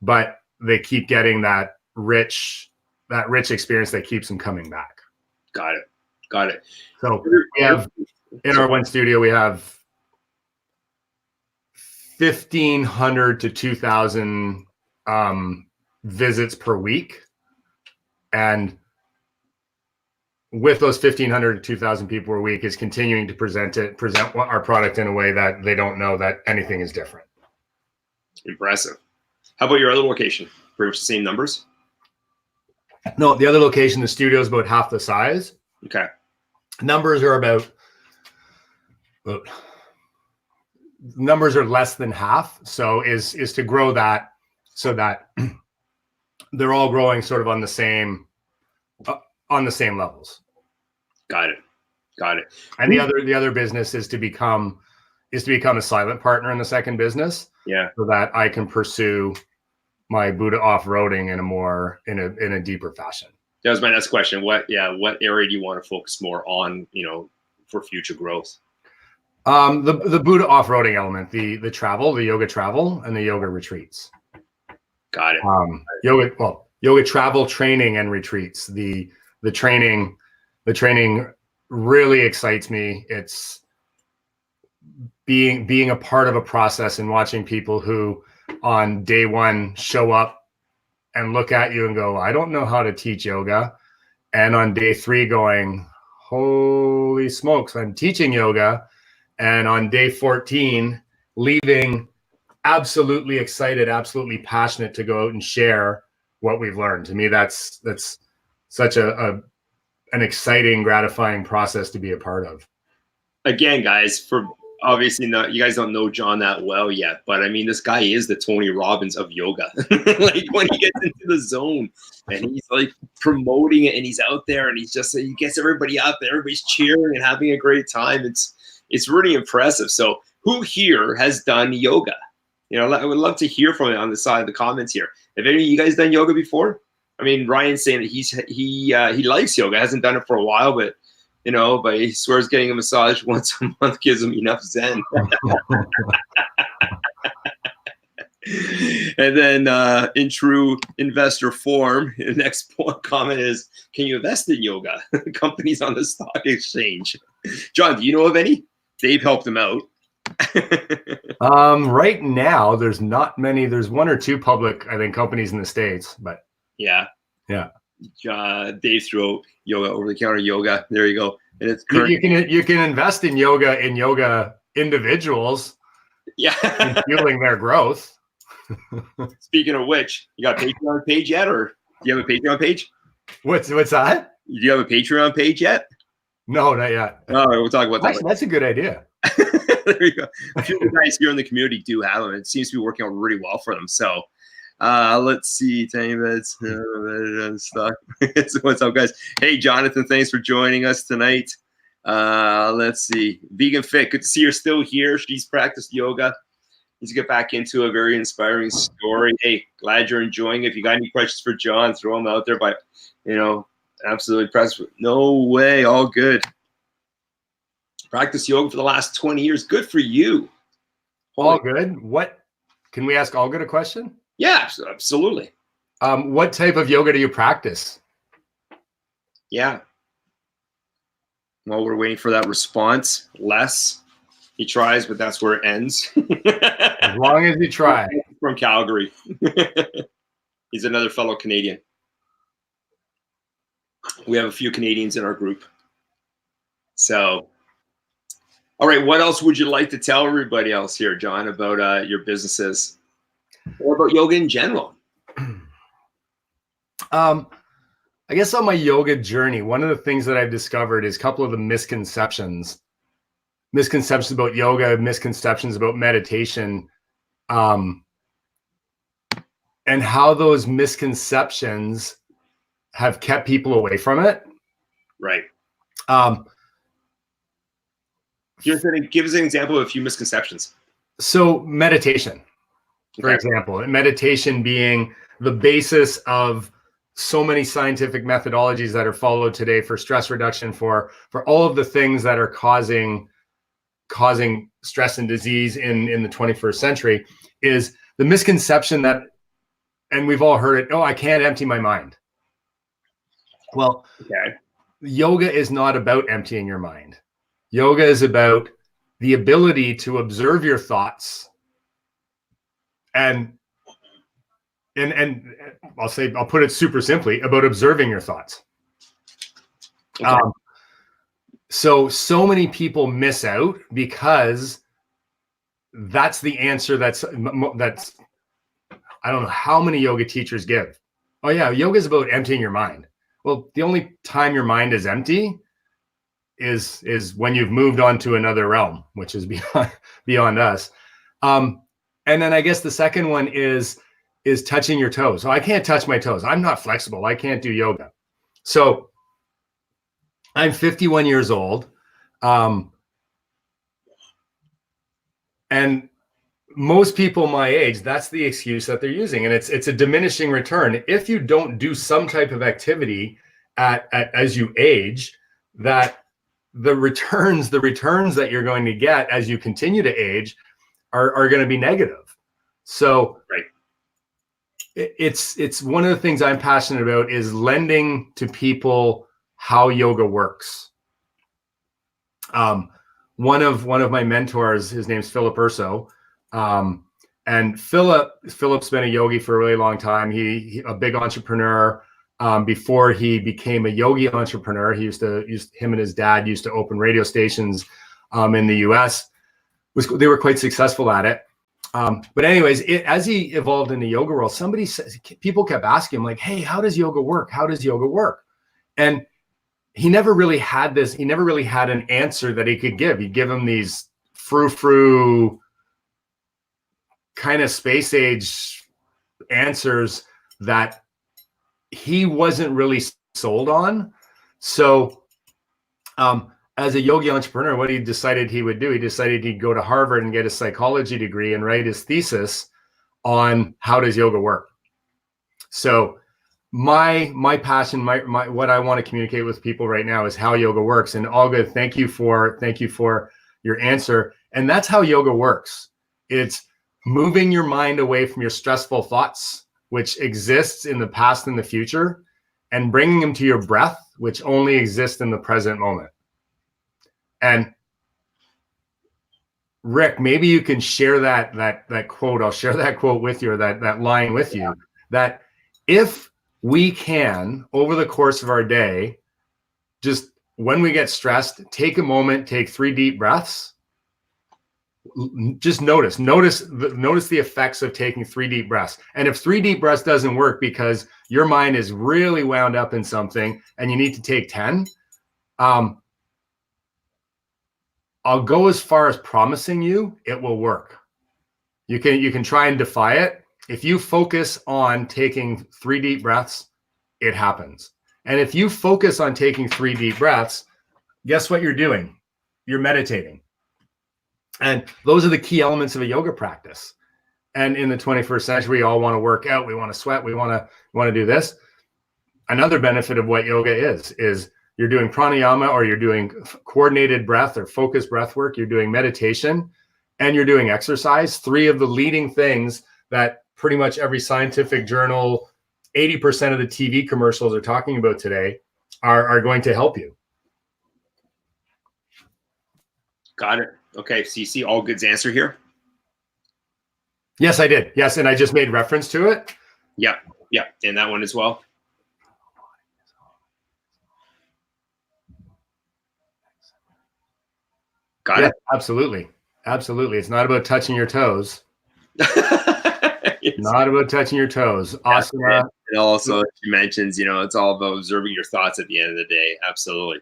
but they keep getting that rich experience that keeps them coming back. Got it. So we have, in our one studio, we have 1,500 to 2,000 visits per week. And with those 1,500 to 2,000 people per week is continuing to present our product in a way that they don't know that anything is different. Impressive. How about your other location? Pretty much the same numbers? No, the other location, the studio, is about half the size. Okay. Numbers are numbers are less than half. So is to grow that so that they're all growing sort of on the same levels. Got it. And the other business is to become a silent partner in the second business. Yeah. So that I can pursue my Buddha off-roading in a deeper fashion. That was my next question. What area do you want to focus more on, for future growth? The Buddha off-roading element, the travel, the yoga travel, and the yoga retreats. Got it. Yoga travel, training, and retreats. The training really excites me. It's being a part of a process and watching people who on day one show up and look at you and go, I don't know how to teach yoga. And on day 3 going, holy smokes, I'm teaching yoga. And on day 14, leaving absolutely excited, absolutely passionate to go out and share what we've learned. To me, that's such an exciting, gratifying process to be a part of. Again, guys, obviously not, you guys don't know John that well yet, but I mean, this guy is the Tony Robbins of yoga. Like when he gets into the zone and he's like promoting it and he's out there and he gets everybody up and everybody's cheering and having a great time. It's really impressive. So who here has done yoga? I would love to hear from it on the side of the comments here. Have any of you guys done yoga before? I mean, Ryan's saying that he likes yoga, hasn't done it for a while, but he swears getting a massage once a month gives him enough zen. And then in true investor form, the next comment is, can you invest in yoga? Companies on the stock exchange. John, do you know of any? Dave helped them out. Right now, there's not many. There's one or two public, I think, companies in the States, but yeah. Dave threw out yoga, over-the-counter yoga. There you go. And it's you can invest in yoga individuals. Yeah, and fueling their growth. Speaking of which, you got a Patreon page yet, or do you have a Patreon page? What's that? Do you have a Patreon page yet? No, not yet. All right, we'll talk about that. Actually, that's a good idea. There you go. A few of the guys here in the community do have them. It seems to be working out really well for them. So let's see. 10 minutes stuff. What's up, guys? Hey, Jonathan, thanks for joining us tonight. Let's see. Vegan Fit, good to see you're still here. She's practiced yoga. Needs to get back into a very inspiring story. Hey, glad you're enjoying it. If you got any questions for John, throw them out there. But, absolutely pressed. No way. All good. Practice yoga for the last 20 years. Good for you. All good. What? Can we ask all good a question? Yeah, absolutely. What type of yoga do you practice? Yeah. Well, we're waiting for that response. Les, he tries, but that's where it ends. As long as you try. From Calgary. He's another fellow Canadian. We have a few Canadians in our group. So, all right, what else would you like to tell everybody else here, John, about your businesses or about yoga in general? I guess on my yoga journey, one of the things that I've discovered is a couple of the misconceptions about yoga, misconceptions about meditation, and how those misconceptions have kept people away from it. Right. Give us an example of a few misconceptions. So meditation, for example, meditation being the basis of so many scientific methodologies that are followed today for stress reduction, for all of the things that are causing stress and disease in the 21st century, is the misconception that, and we've all heard it, I can't empty my mind. Well, yoga is not about emptying your mind. Yoga is about the ability to observe your thoughts and I'll put it super simply, about observing your thoughts. Okay. So many people miss out because that's the answer that's I don't know how many yoga teachers give. Oh yeah, yoga is about emptying your mind. Well, the only time your mind is empty is when you've moved on to another realm, which is beyond us. And then I guess the second one is touching your toes. So I can't touch my toes. I'm not flexible. I can't do yoga. So I'm 51 years old. And most people my age, that's the excuse that they're using. And it's a diminishing return. If you don't do some type of activity as you age, that the returns that you're going to get as you continue to age are going to be negative. So right. It's one of the things I'm passionate about is lending to people how yoga works. One of my mentors, his name's Philip Urso, and Philip's been a yogi for a really long time. He a big entrepreneur. Before he became a yogi entrepreneur, him and his dad used to open radio stations in the U.S. They were quite successful at it. But anyways, as he evolved in the yoga world, people kept asking him like, hey, how does yoga work? How does yoga work? And he never really had an answer that he could give. He'd give him these frou-frou kind of space age answers that he wasn't really sold on. So as a yogi entrepreneur, what he decided he would do, he decided he'd go to Harvard and get a psychology degree and write his thesis on how does yoga work. So my passion, my what I want to communicate with people right now is how yoga works. And Olga, thank you for your answer. And that's how yoga works. It's moving your mind away from your stressful thoughts, which exists in the past and the future, and bringing them to your breath, which only exists in the present moment. And Rick, maybe you can share that quote. I'll share that quote with you, or that line with you, that if we can, over the course of our day, just when we get stressed, take a moment, take 3 deep breaths. Just notice the effects of taking 3 deep breaths. And if 3 deep breaths doesn't work because your mind is really wound up in something and you need to take 10, I'll go as far as promising you it will work. You can try and defy it. If you focus on taking 3 deep breaths, it happens. And if you focus on taking 3 deep breaths, guess what you're doing? You're meditating. And those are the key elements of a yoga practice. And in the 21st century, we all want to work out. We want to sweat. We want to do this. Another benefit of what yoga is you're doing pranayama, or you're doing coordinated breath or focused breath work. You're doing meditation, and you're doing exercise. 3 of the leading things that pretty much every scientific journal, 80% of the TV commercials are talking about today are going to help you. Got it. Okay, so you see All Good's answer here? Yes, I did. Yes, and I just made reference to it. Yeah, and that one as well. Got it. Absolutely. It's not about touching your toes. Not about touching your toes. Asana. And also, she mentions, it's all about observing your thoughts at the end of the day. Absolutely.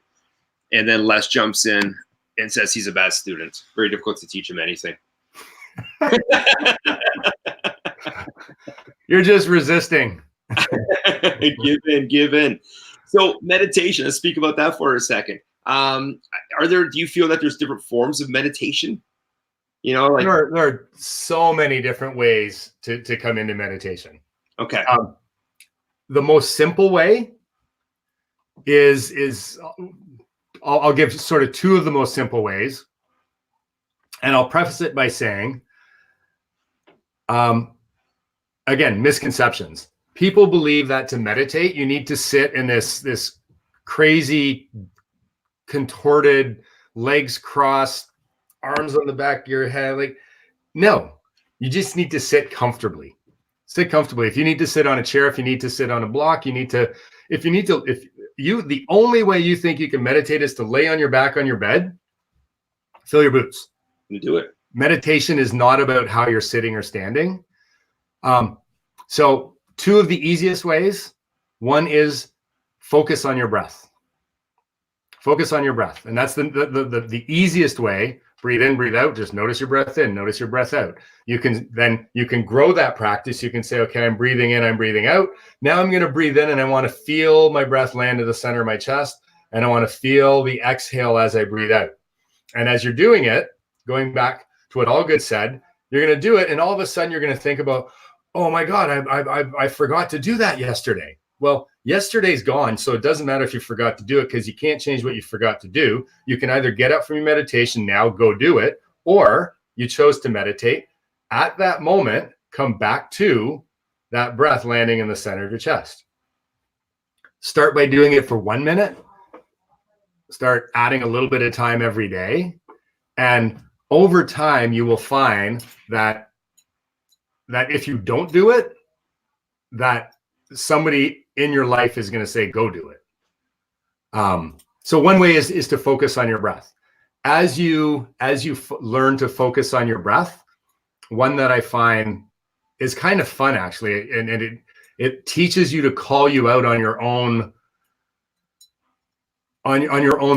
And then Les jumps in and says he's a bad student. Very difficult to teach him anything. You're just resisting. Give in. So meditation, let's speak about that for a second. Do you feel that there's different forms of meditation? There are so many different ways to come into meditation. Okay. The most simple way is I'll give sort of 2 of the most simple ways, and I'll preface it by saying, again, misconceptions. People believe that to meditate, you need to sit in this crazy, contorted, legs crossed, arms on the back of your head. No, you just need to sit comfortably. Sit comfortably. If you need to sit on a chair, if you need to sit on a block, the only way you think you can meditate is to lay on your back on your bed, fill your boots. You do it. Meditation is not about how you're sitting or standing. So 2 of the easiest ways. One is focus on your breath. Focus on your breath. And that's the easiest way. Breathe in, breathe out. Just notice your breath in, notice your breath out. You can grow that practice. You can say, okay, I'm breathing in, I'm breathing out. Now I'm going to breathe in and I want to feel my breath land to the center of my chest. And I want to feel the exhale as I breathe out. And as you're doing it, going back to what All Good said, you're going to do it. And all of a sudden you're going to think about, oh my God, I forgot to do that yesterday. Well, yesterday's gone, so it doesn't matter if you forgot to do it, because you can't change what you forgot to do. You can either get up from your meditation now, go do it, or you chose to meditate. At that moment, come back to that breath landing in the center of your chest. Start by doing it for 1 minute. Start adding a little bit of time every day. And over time, you will find that if you don't do it, that somebody in your life is going to say, go do it. So one way is to focus on your breath. As you learn to focus on your breath, one that I find is kind of fun, actually, and it teaches you to call you out on your own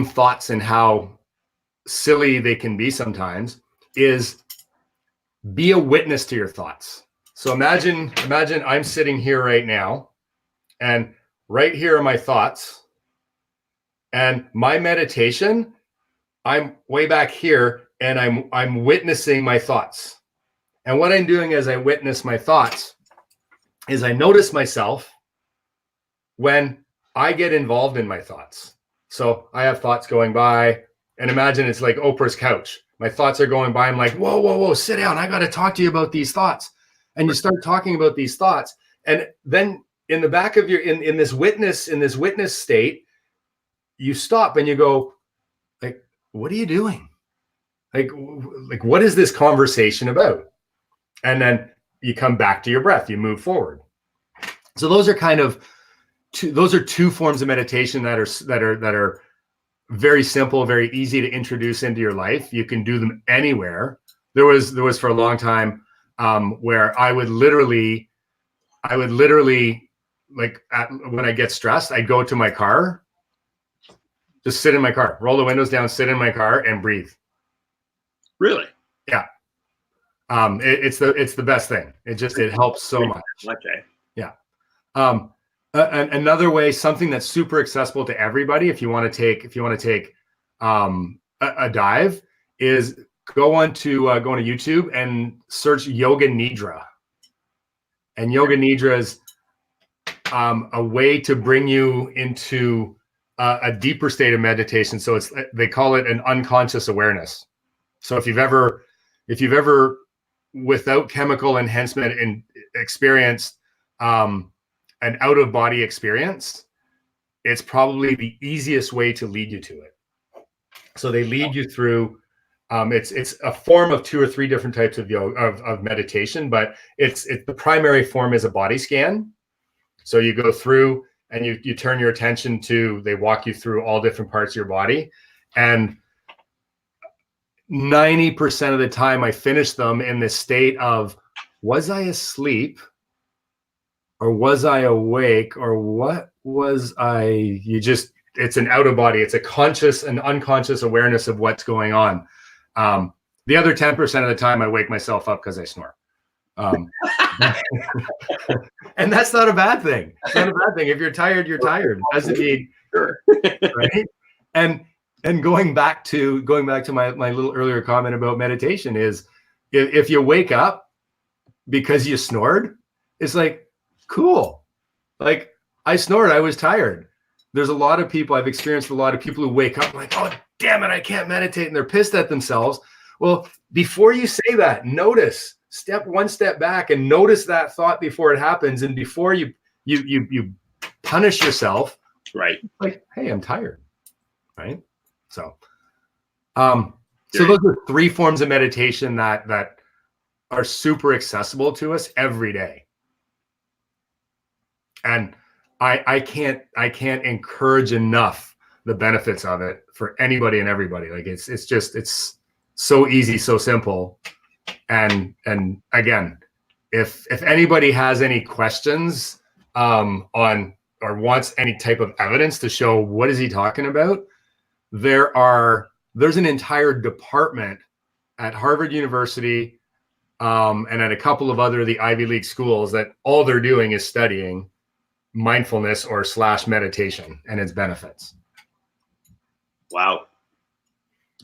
thoughts and how silly they can be sometimes, is be a witness to your thoughts. So imagine I'm sitting here right now, and right here are my thoughts, and my meditation, I'm way back here, and I'm witnessing my thoughts. And what I'm doing as I witness my thoughts is I notice myself when I get involved in my thoughts. So I have thoughts going by, and imagine it's like Oprah's couch. My thoughts are going by. I'm like, whoa, whoa, whoa, sit down. I got to talk to you about these thoughts. And you start talking about these thoughts. And then in the back of your, in this witness state, you stop and you go, like, what are you doing? Like, what is this conversation about? And then you come back to your breath, you move forward. So those are kind of two forms of meditation that are very simple, very easy to introduce into your life. You can do them anywhere. There was for a long time where I would literally like when I get stressed, I'd go to my car, just sit in my car, roll the windows down, sit in my car and breathe. Really? Yeah. It's the best thing. It helps so much. Okay. Yeah. Another way, something that's super accessible to everybody, if you want to take a dive, is go to YouTube and search Yoga Nidra. And Yoga Nidra is a way to bring you into a deeper state of meditation. So they call it an unconscious awareness. So if you've ever without chemical enhancement and experienced an out-of-body experience, it's probably the easiest way to lead you to it. So they lead you through, it's a form of 2 or 3 different types of yoga, of meditation, but the primary form is a body scan. So you go through and you turn your attention to, they walk you through all different parts of your body. And 90% of the time I finish them in this state of, was I asleep? Or was I awake? Or what was I? It's an out of body. It's a conscious and unconscious awareness of what's going on. The other 10% of the time I wake myself up because I snore. And that's not a bad thing. It's not a bad thing. If you're tired, you're tired. It doesn't mean, Sure. right? And going back to my little earlier comment about meditation is, if you wake up because you snored, it's like, cool. Like, I snored, I was tired. There's a lot of people, I've experienced a lot of people who wake up like, oh, damn it, I can't meditate. And they're pissed at themselves. Well, before you say that, notice, one step back and notice that thought before it happens. And before you punish yourself, right? Like, hey, I'm tired, right? So those are 3 forms of meditation that are super accessible to us every day. And I can't encourage enough the benefits of it for anybody and everybody. Like it's so easy, so simple. And again, if anybody has any questions on or wants any type of evidence to show what is he talking about, there's an entire department at Harvard University and at a couple of other the Ivy League schools that all they're doing is studying mindfulness or / meditation and its benefits. Wow.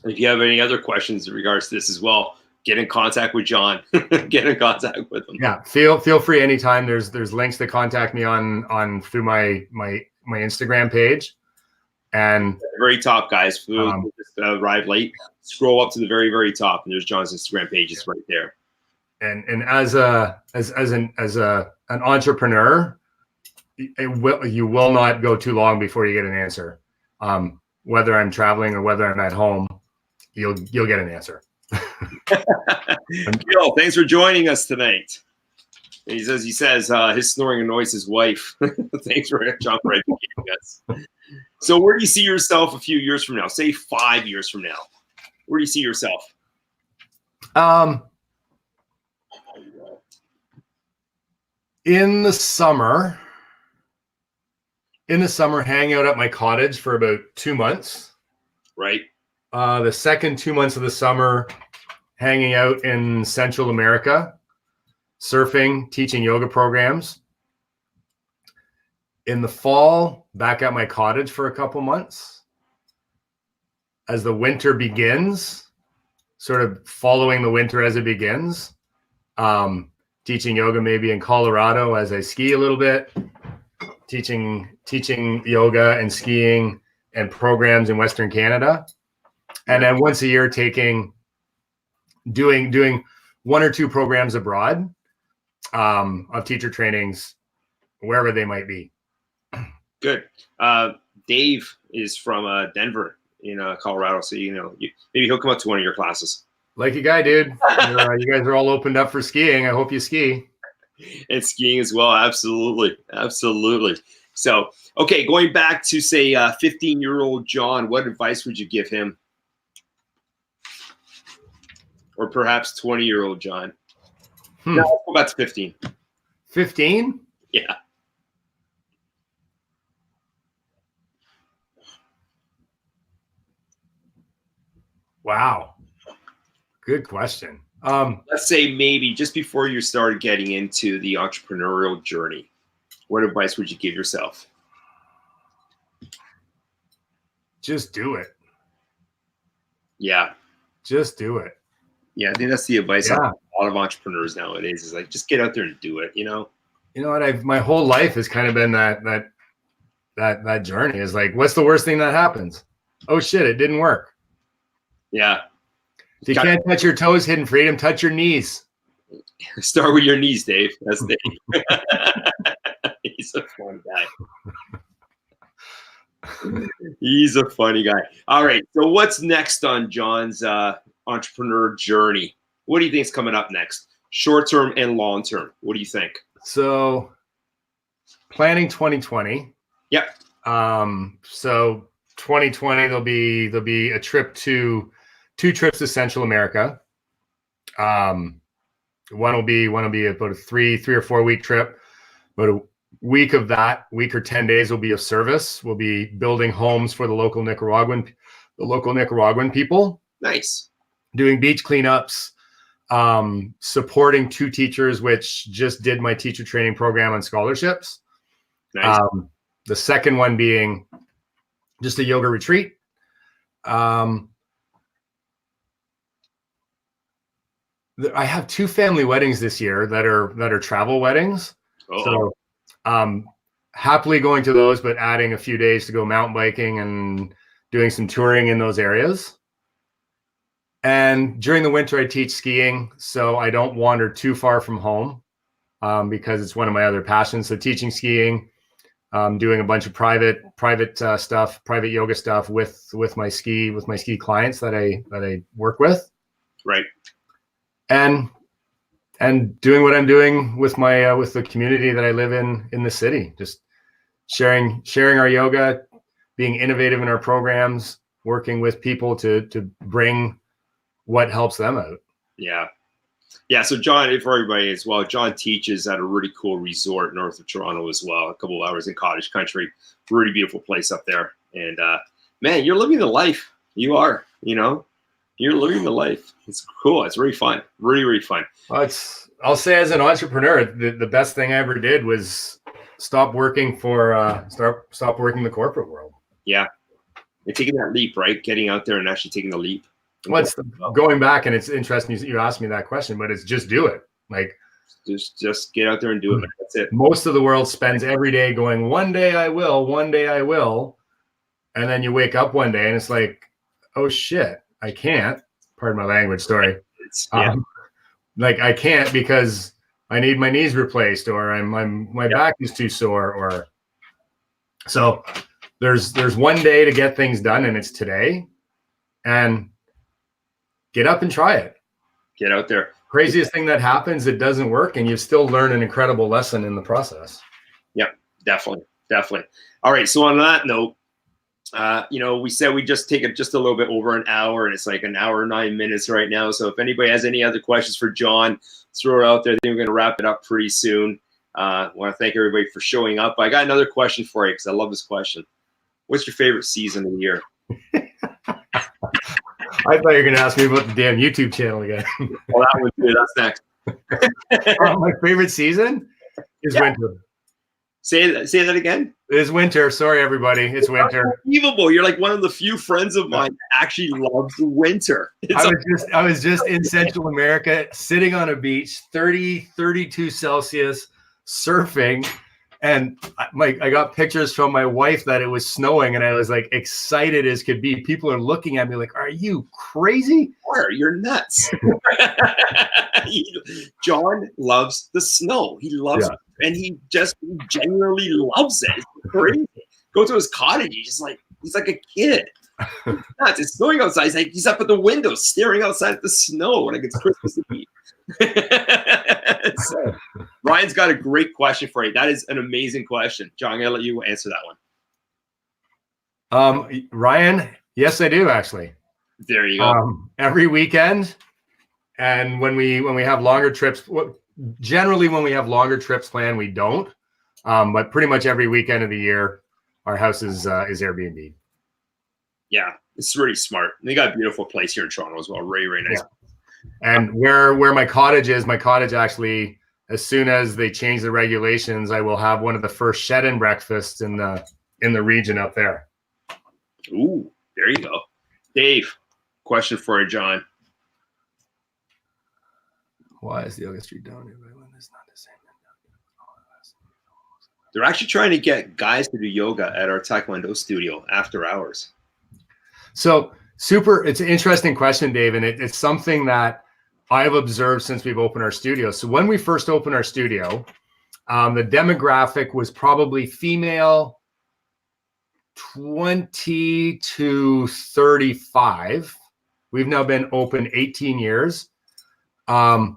If you have any other questions in regards to this as well, get in contact with John. Get in contact with him. Yeah, feel free anytime. There's links to contact me on through my Instagram page. And at the very top, guys, for those who just arrived late, scroll up to the very, very top, and there's John's Instagram page. It's right there. And as an entrepreneur, you will not go too long before you get an answer. Whether I'm traveling or whether I'm at home, you'll get an answer. Bill, thanks for joining us tonight. He says his snoring annoys his wife. Thanks for John for educating us. So where do you see yourself a few years from now? Say 5 years from now. Where do you see yourself? In the summer, hang out at my cottage for about 2 months. Right. The second 2 months of the summer, hanging out in Central America, surfing, teaching yoga programs. In the fall, back at my cottage for a couple months. As the winter begins, sort of following the winter as it begins, teaching yoga maybe in Colorado as I ski a little bit, teaching yoga and skiing and programs in Western Canada. And then once a year taking doing 1 or 2 programs abroad of teacher trainings, wherever they might be. Good. Dave is from Denver in Colorado, so maybe he'll come up to one of your classes. Lucky guy, dude. You guys are all opened up for skiing. I hope you ski. And skiing as well. Absolutely. So, okay, going back to say 15-year-old John, what advice would you give him? Or perhaps 20-year-old John? No, let's go back to 15. 15? Yeah. Wow. Good question. Let's say maybe just before you started getting into the entrepreneurial journey, what advice would you give yourself? Just do it. Yeah. Just do it. Yeah, I think that's the advice of a lot of entrepreneurs nowadays is like, just get out there and do it, You know what? My whole life has kind of been that journey is like, what's the worst thing that happens? Oh shit, it didn't work. Yeah. If you can't touch your toes, Hidden Freedom, touch your knees. Start with your knees, Dave. That's Dave. He's a fun guy. He's a funny guy. All right. So what's next on John's entrepreneur journey? What do you think is coming up next? Short term and long term. What do you think? So planning 2020. Yep. So 2020 there'll be a trip to 2 trips to Central America. One will be about a 3 or 4 week trip. About a week of that, week or 10 days will be of service. We'll be building homes for the local Nicaraguan people. Nice. Doing beach cleanups, supporting 2 teachers, which just did my teacher training program on scholarships. Nice. The second one being just a yoga retreat. I have 2 family weddings this year that are travel weddings. Uh-oh. So happily going to those, but adding a few days to go mountain biking and doing some touring in those areas. And during the winter, I teach skiing, so I don't wander too far from home because it's one of my other passions. So teaching skiing, doing a bunch of private stuff, private yoga stuff with my ski clients that I work with. Right. And doing what I'm doing with my with the community that I live in the city, just sharing our yoga, being innovative in our programs, working with people to bring what helps them out. Yeah. So John, for everybody as well, John teaches at a really cool resort north of Toronto as well, a couple of hours in cottage country. Really beautiful place up there. And man, you're living the life. You are, you're living the life. It's cool. It's really fun. Really, really fun. Well, I'll say as an entrepreneur, the best thing I ever did was stop working the corporate world. Yeah. And taking that leap, right? Getting out there and actually taking the leap. Well, it's going back, and it's interesting you asked me that question, but it's just do it. Like just get out there and do it, man. That's it. Most of the world spends every day going, one day I will. And then you wake up one day and it's like, oh shit, I can't. Pardon my language, sorry. Like I can't because I need my knees replaced, or my back is too sore, or so there's one day to get things done, and it's today. And get up and try it. Get out there. Craziest thing that happens, it doesn't work, and you still learn an incredible lesson in the process. Yeah, definitely. All right. So on that note, we said we just take it just a little bit over an hour, and it's like an hour and 9 minutes right now. So if anybody has any other questions for John, throw it out there. I think we're going to wrap it up pretty soon. I want to thank everybody for showing up. I got another question for you because I love this question. What's your favorite season of the year? I thought you were going to ask me about the damn YouTube channel again. Well, that one too. That's next. My favorite season is winter. Say that again. It's winter. Sorry, everybody. It's winter. Unbelievable. You're like one of the few friends of mine that actually loves winter. I was just in Central America, sitting on a beach, 32 Celsius, surfing, And I got pictures from my wife that it was snowing, and I was like excited as could be. People are looking at me like, "Are you crazy? You're nuts." John loves the snow. He loves it, and he just genuinely loves it. It's crazy. Go to his cottage. He's like a kid. It's nuts. It's snowing outside. He's up at the window staring outside at the snow like it's Christmas Eve. So, Ryan's got a great question for you. That is an amazing question. John, I'm gonna let you answer that one. Ryan, yes, I do actually. There you go. Every weekend, and when we have longer trips, generally when we have longer trips planned, we don't. But pretty much every weekend of the year, our house is Airbnb. Yeah, it's really smart. They got a beautiful place here in Toronto as well. Really, really nice. Yeah. And where my cottage is, my cottage actually, as soon as they change the regulations, I will have one of the first shed-in breakfasts in the region up there. Ooh, there you go. Dave, question for you, John. Why is the Yoga Street down here? It's not the same. They're actually trying to get guys to do yoga at our Taekwondo studio after hours. So it's an interesting question, Dave, and it's something that I've observed since we've opened our studio. So when we first opened our studio, the demographic was probably female 20 to 35. We've now been open 18 years. So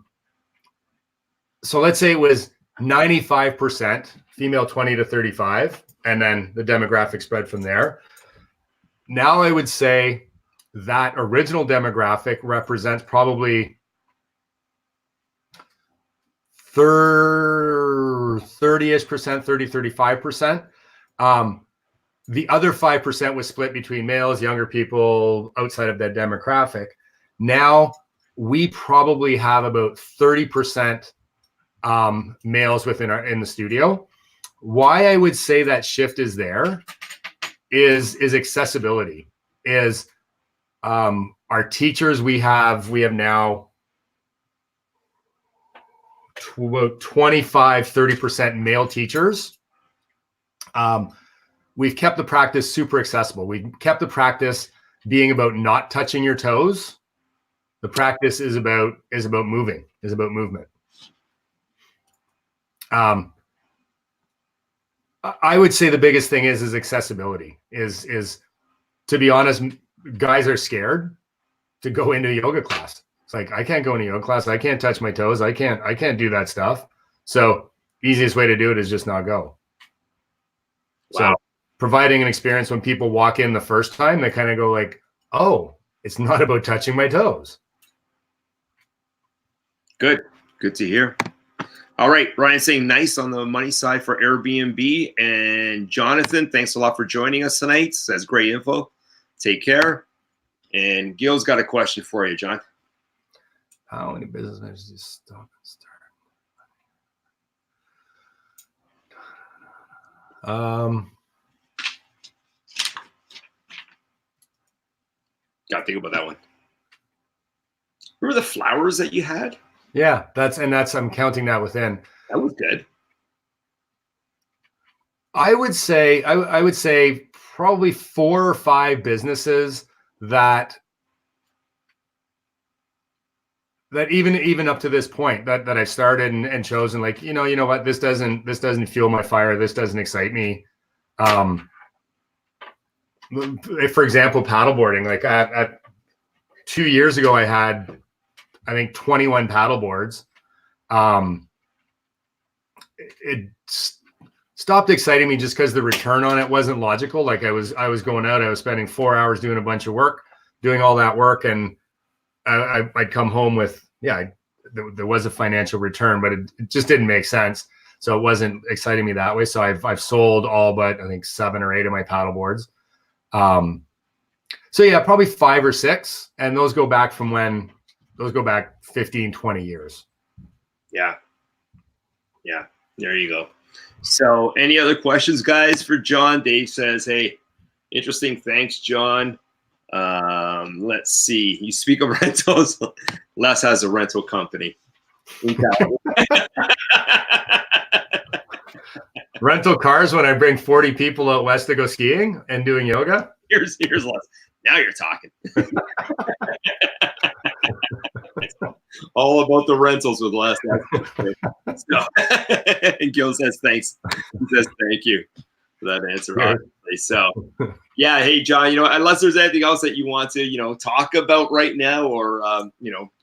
let's say it was 95% female 20 to 35, and then the demographic spread from there. Now I would say that original demographic represents probably 30-ish percent, 35%. The other 5% was split between males, younger people outside of that demographic. Now we probably have about 30% males in the studio. Why I would say that shift is there is accessibility. Our teachers, we have now about 25-30% male teachers. We've kept the practice super accessible. We've kept the practice being about not touching your toes. The practice is about movement. I would say the biggest thing is accessibility. Is to be honest, guys are scared to go into a yoga class. It's like, I can't go into a yoga class. I can't touch my toes. I can't do that stuff. So easiest way to do it is just not go. Wow. So providing an experience when people walk in the first time, they kind of go like, oh, it's not about touching my toes. Good to hear. All right, Ryan saying nice on the money side for Airbnb. And Jonathan, thanks a lot for joining us tonight. Says great info. Take care. And Gil's got a question for you, John. How many business managers do you stop and start? Gotta think about that one. Remember the flowers that you had? Yeah, I'm counting that within. That was good. I would say probably 4 or 5 businesses that even up to this point that I started and chosen, like, you know what, this doesn't fuel my fire. This doesn't excite me. For example, paddleboarding, like at 2 years ago, I had, I think, 21 paddle boards. It stopped exciting me just because the return on it wasn't logical. Like I was going out, I was spending 4 hours doing a bunch of work, doing all that work, and I'd come home with, there was a financial return, but it just didn't make sense. So it wasn't exciting me that way. So I've sold all but I think 7 or 8 of my paddle boards. So yeah, probably 5 or 6, and those go back 15, 20 years. Yeah. There you go. So any other questions, guys, for John? Dave says, hey, interesting. Thanks, John. Let's see. You speak of rentals. Les has a rental company. Rental cars when I bring 40 people out west to go skiing and doing yoga. Here's less. Now you're talking. All about the rentals with Les. So, and Gil says thanks. He says thank you for that answer. Obviously. So, yeah. Hey, John. Unless there's anything else that you want to, talk about right now, or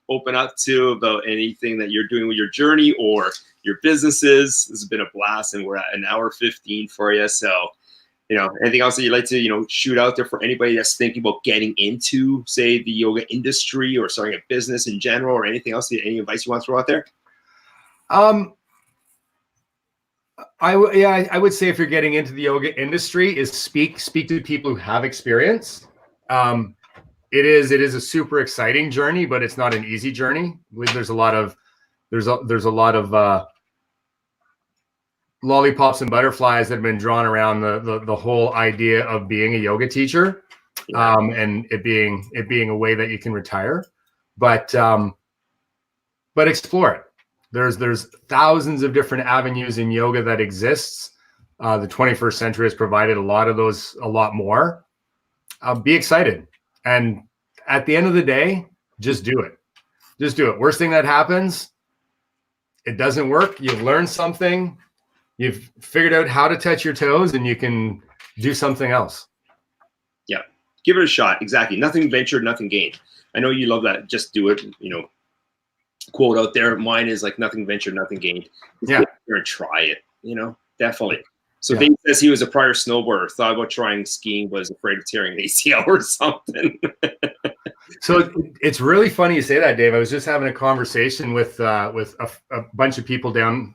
open up to about anything that you're doing with your journey or your businesses. This has been a blast, and we're at an hour 15 for you. So, anything else that you'd like to, shoot out there for anybody that's thinking about getting into, say, the yoga industry or starting a business in general, or anything else, any advice you want to throw out there? I would say if you're getting into the yoga industry, is speak to people who have experience. It is a super exciting journey, but it's not an easy journey. There's a lot of lollipops and butterflies that have been drawn around the whole idea of being a yoga teacher, and it being a way that you can retire, but explore it. There's thousands of different avenues in yoga that exists. The 21st century has provided a lot of those, a lot more. Be excited. And at the end of the day, just do it. Just do it. Worst thing that happens, it doesn't work. You've learned something. You've figured out how to touch your toes, and you can do something else. Yeah. Give it a shot. Exactly. Nothing ventured, nothing gained. I know you love that. Just do it. Quote out there. Mine is like, nothing ventured, nothing gained. Just get there and try it. Definitely. So Dave says he was a prior snowboarder, thought about trying skiing, but was afraid of tearing an ACL or something. So it's really funny you say that, Dave. I was just having a conversation with a bunch of people down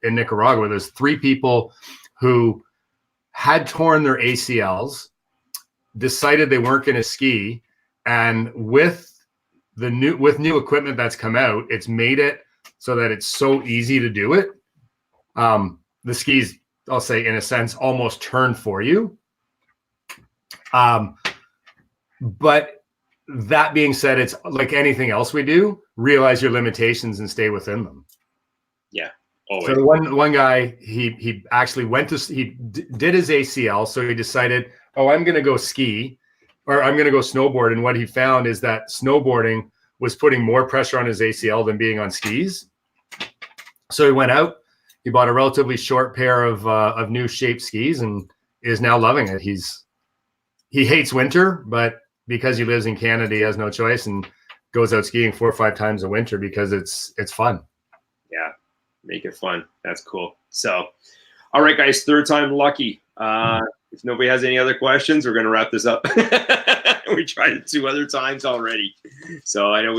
in Nicaragua. There's 3 people who had torn their ACLs, decided they weren't going to ski, and with new equipment that's come out, it's made it so that it's so easy to do it. The skis, I'll say, in a sense, almost turn for you. But that being said, it's like anything else we do, realize your limitations and stay within them. Yeah. Always. So one guy, he actually did his ACL. So he decided, I'm going to go ski, or I'm going to go snowboard. And what he found is that snowboarding was putting more pressure on his ACL than being on skis. So he went out, he bought a relatively short pair of new shaped skis, and is now loving it. He hates winter, but because he lives in Canada, he has no choice and goes out skiing 4 or 5 times a winter because it's fun. Yeah, make it fun. That's cool. So, all right, guys, 3rd time lucky. If nobody has any other questions, we're going to wrap this up. We tried it 2 other times already. So I know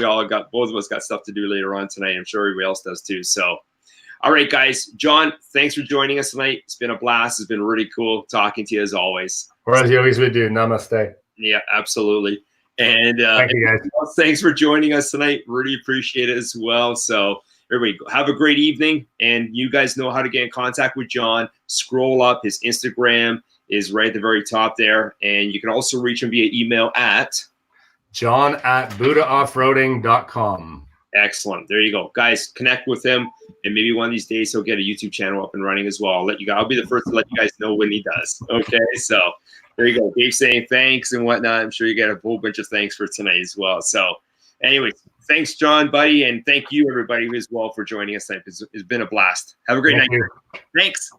both of us got stuff to do later on tonight. I'm sure everybody else does too. So, all right, guys. John, thanks for joining us tonight. It's been a blast. It's been really cool talking to you as always. Or as you always would do. Namaste. Yeah, absolutely. And thank you, guys. Thanks for joining us tonight. Really appreciate it as well. So everybody, have a great evening. And you guys know how to get in contact with John. Scroll up. His Instagram is right at the very top there. And you can also reach him via email at john@buddhaoffroading.com. Excellent. There you go. Guys, connect with him. And maybe one of these days he'll get a YouTube channel up and running as well. I'll be the first to let you guys know when he does. Okay, so there you go. Dave saying thanks and whatnot. I'm sure you get a whole bunch of thanks for tonight as well. So anyways, thanks, John, buddy. And thank you, everybody, as well, for joining us tonight. It's been a blast. Have a great night. Thanks.